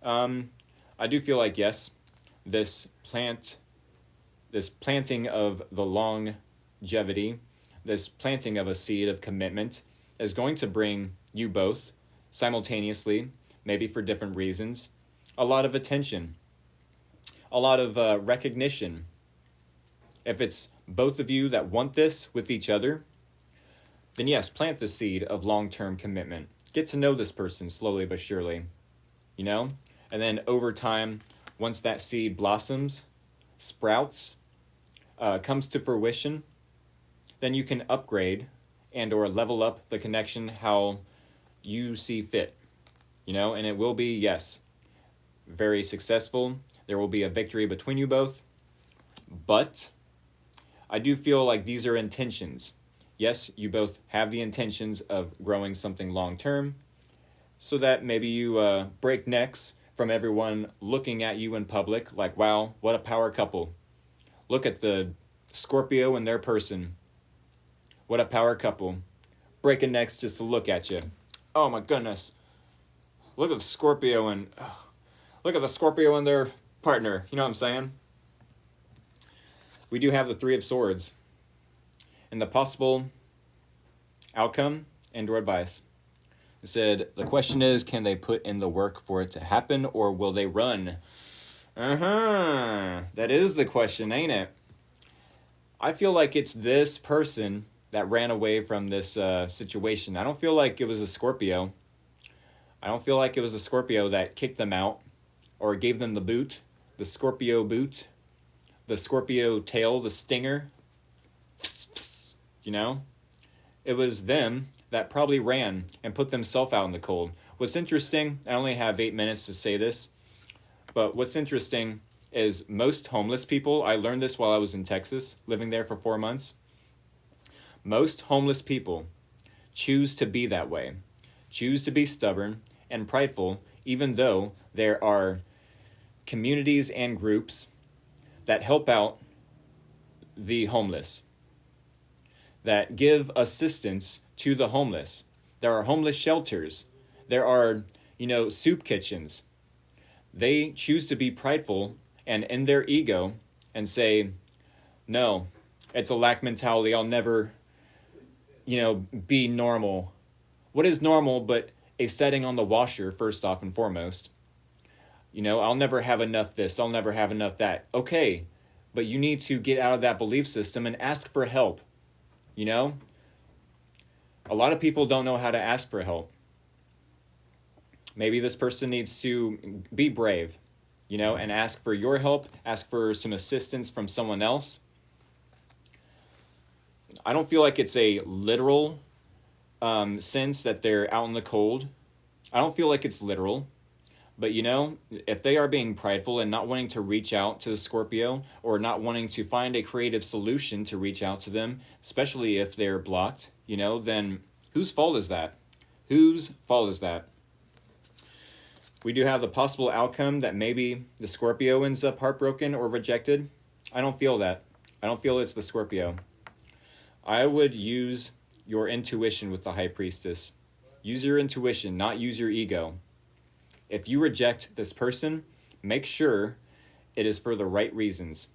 I do feel like, yes, this planting of the longevity, this planting of a seed of commitment is going to bring you both simultaneously, maybe for different reasons, a lot of attention, a lot of recognition. If it's both of you that want this with each other, then yes, plant the seed of long-term commitment. Get to know this person slowly but surely. you know? And then over time, once that seed blossoms, sprouts, comes to fruition, then you can upgrade and or level up the connection how you see fit, you know? And it will be, yes, very successful. There will be a victory between you both. But I do feel like these are intentions. Yes, you both have the intentions of growing something long term, so that maybe you break necks from everyone looking at you in public like, wow, what a power couple. Look at the Scorpio and their person. What a power couple. Breaking necks just to look at you. Oh my goodness. Look at the Scorpio and their partner. You know what I'm saying? We do have the Three of Swords. And the possible outcome and or advice. It said, the question is, can they put in the work for it to happen, or will they run? That is the question, ain't it? I feel like it's this person that ran away from this situation. I don't feel like it was a Scorpio. I don't feel like it was a Scorpio that kicked them out or gave them the boot, the Scorpio boot, the Scorpio tail, the stinger. You know? It was them that probably ran and put themselves out in the cold. What's interesting, I only have 8 minutes to say this, but what's interesting is most homeless people, I learned this while I was in Texas, living there for 4 months. Most homeless people choose to be that way, choose to be stubborn and prideful, even though there are communities and groups that help out the homeless, that give assistance to the homeless. There are homeless shelters. There are, soup kitchens. They choose to be prideful and in their ego and say, no, it's a lack mentality. I'll never, be normal. What is normal but a setting on the washer, first off and foremost? I'll never have enough this. I'll never have enough that. Okay, but you need to get out of that belief system and ask for help. A lot of people don't know how to ask for help. Maybe this person needs to be brave, and ask for your help, ask for some assistance from someone else. I don't feel like it's a literal sense that they're out in the cold. I don't feel like it's literal. But if they are being prideful and not wanting to reach out to the Scorpio, or not wanting to find a creative solution to reach out to them, especially if they're blocked, then whose fault is that? Whose fault is that? We do have the possible outcome that maybe the Scorpio ends up heartbroken or rejected. I don't feel that. I don't feel it's the Scorpio. I would use your intuition with the High Priestess. Use your intuition, not use your ego. If you reject this person, make sure it is for the right reasons.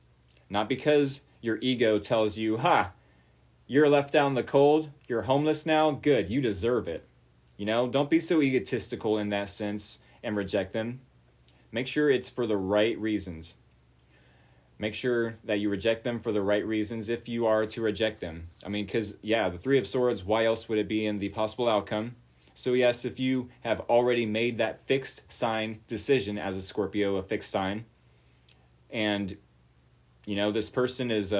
Not because your ego tells you, you're left out in the cold, you're homeless now, good, you deserve it. Don't be so egotistical in that sense and reject them. Make sure it's for the right reasons. Make sure that you reject them for the right reasons if you are to reject them. Because, the Three of Swords, why else would it be in the possible outcome? So yes, if you have already made that fixed sign decision as a Scorpio, a fixed sign, and, this person is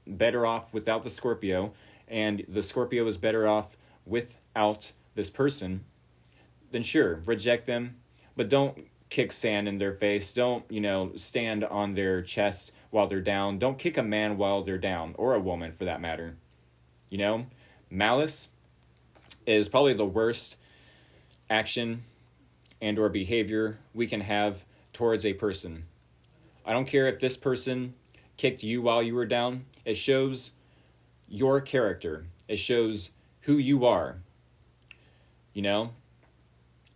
better off without the Scorpio, and the Scorpio is better off without this person, then sure, reject them, but don't kick sand in their face. Don't, stand on their chest while they're down. Don't kick a man while they're down, or a woman for that matter. Malice is probably the worst action and or behavior we can have towards a person. I don't care if this person kicked you while you were down. It shows your character. It shows who you are.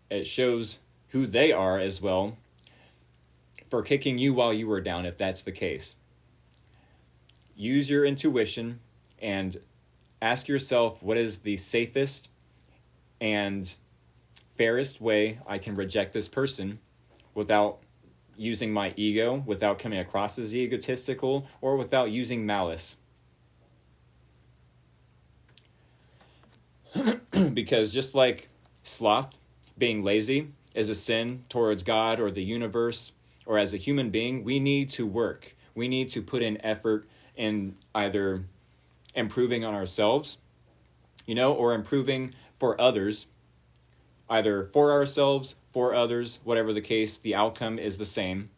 It shows who they are as well for kicking you while you were down, if that's the case. Use your intuition and ask yourself, what is the safest and fairest way I can reject this person without using my ego, without coming across as egotistical, or without using malice. Because just like sloth being lazy is a sin towards God or the universe, or as a human being, we need to work. We need to put in effort in either improving on ourselves, or improving for others, either for ourselves, for others, whatever the case, the outcome is the same,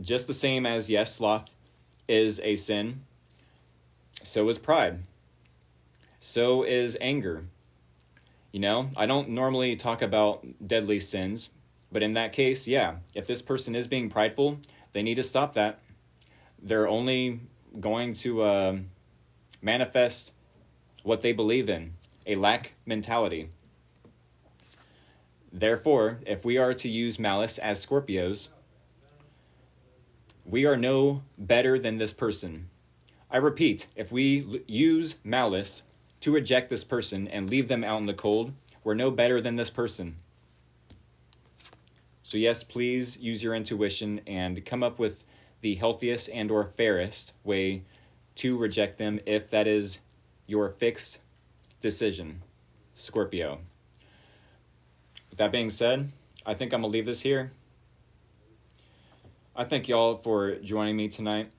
Just the same as, yes, sloth is a sin, so is pride. So is anger. I don't normally talk about deadly sins, but in that case, yeah, if this person is being prideful, they need to stop that. They're only going to manifest what they believe in, a lack mentality. Therefore, if we are to use malice as Scorpios, we are no better than this person. I repeat, if we use malice to reject this person and leave them out in the cold, we're no better than this person. So yes, please use your intuition and come up with the healthiest and or fairest way to reject them if that is your fixed decision, Scorpio. With that being said, I think I'm going to leave this here. I thank y'all for joining me tonight.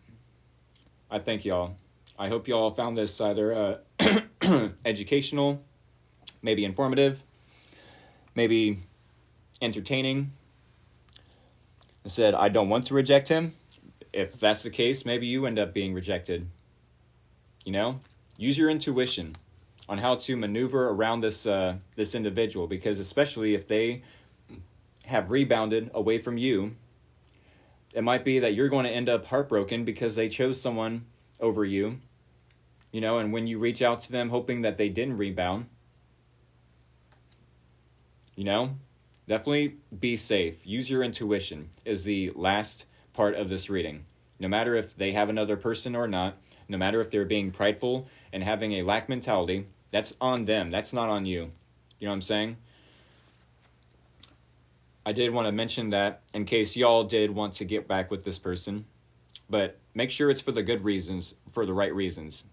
I thank y'all. I hope y'all found this either educational, maybe informative, maybe entertaining. I said, I don't want to reject him. If that's the case, maybe you end up being rejected. Use your intuition on how to maneuver around this individual, because especially if they have rebounded away from you, it might be that you're going to end up heartbroken because they chose someone over you, and when you reach out to them hoping that they didn't rebound, definitely be safe. Use your intuition is the last part of this reading. No matter if they have another person or not, no matter if they're being prideful and having a lack mentality, that's on them. That's not on you. You know what I'm saying? I did want to mention that in case y'all did want to get back with this person, but make sure it's for the good reasons, for the right reasons.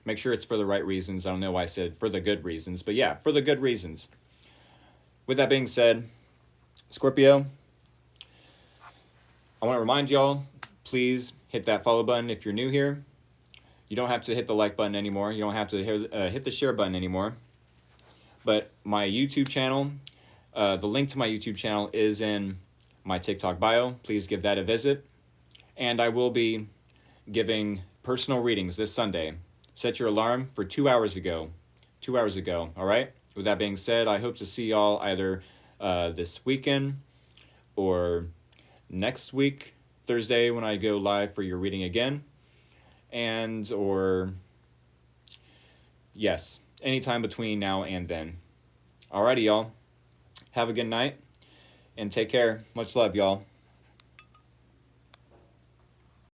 Make sure it's for the right reasons. I don't know why I said for the good reasons, but yeah, for the good reasons. With that being said, Scorpio, I want to remind y'all, please hit that follow button if you're new here. You don't have to hit the like button anymore. You don't have to hit the share button anymore. But my YouTube channel, the link to my YouTube channel is in my TikTok bio. Please give that a visit. And I will be giving personal readings this Sunday. Set your alarm for 2 hours ago. 2 hours ago, all right? With that being said, I hope to see y'all either this weekend or next week, Thursday, when I go live for your reading again. Yes, anytime between now and then. Alrighty, y'all. Have a good night and take care. Much love, y'all.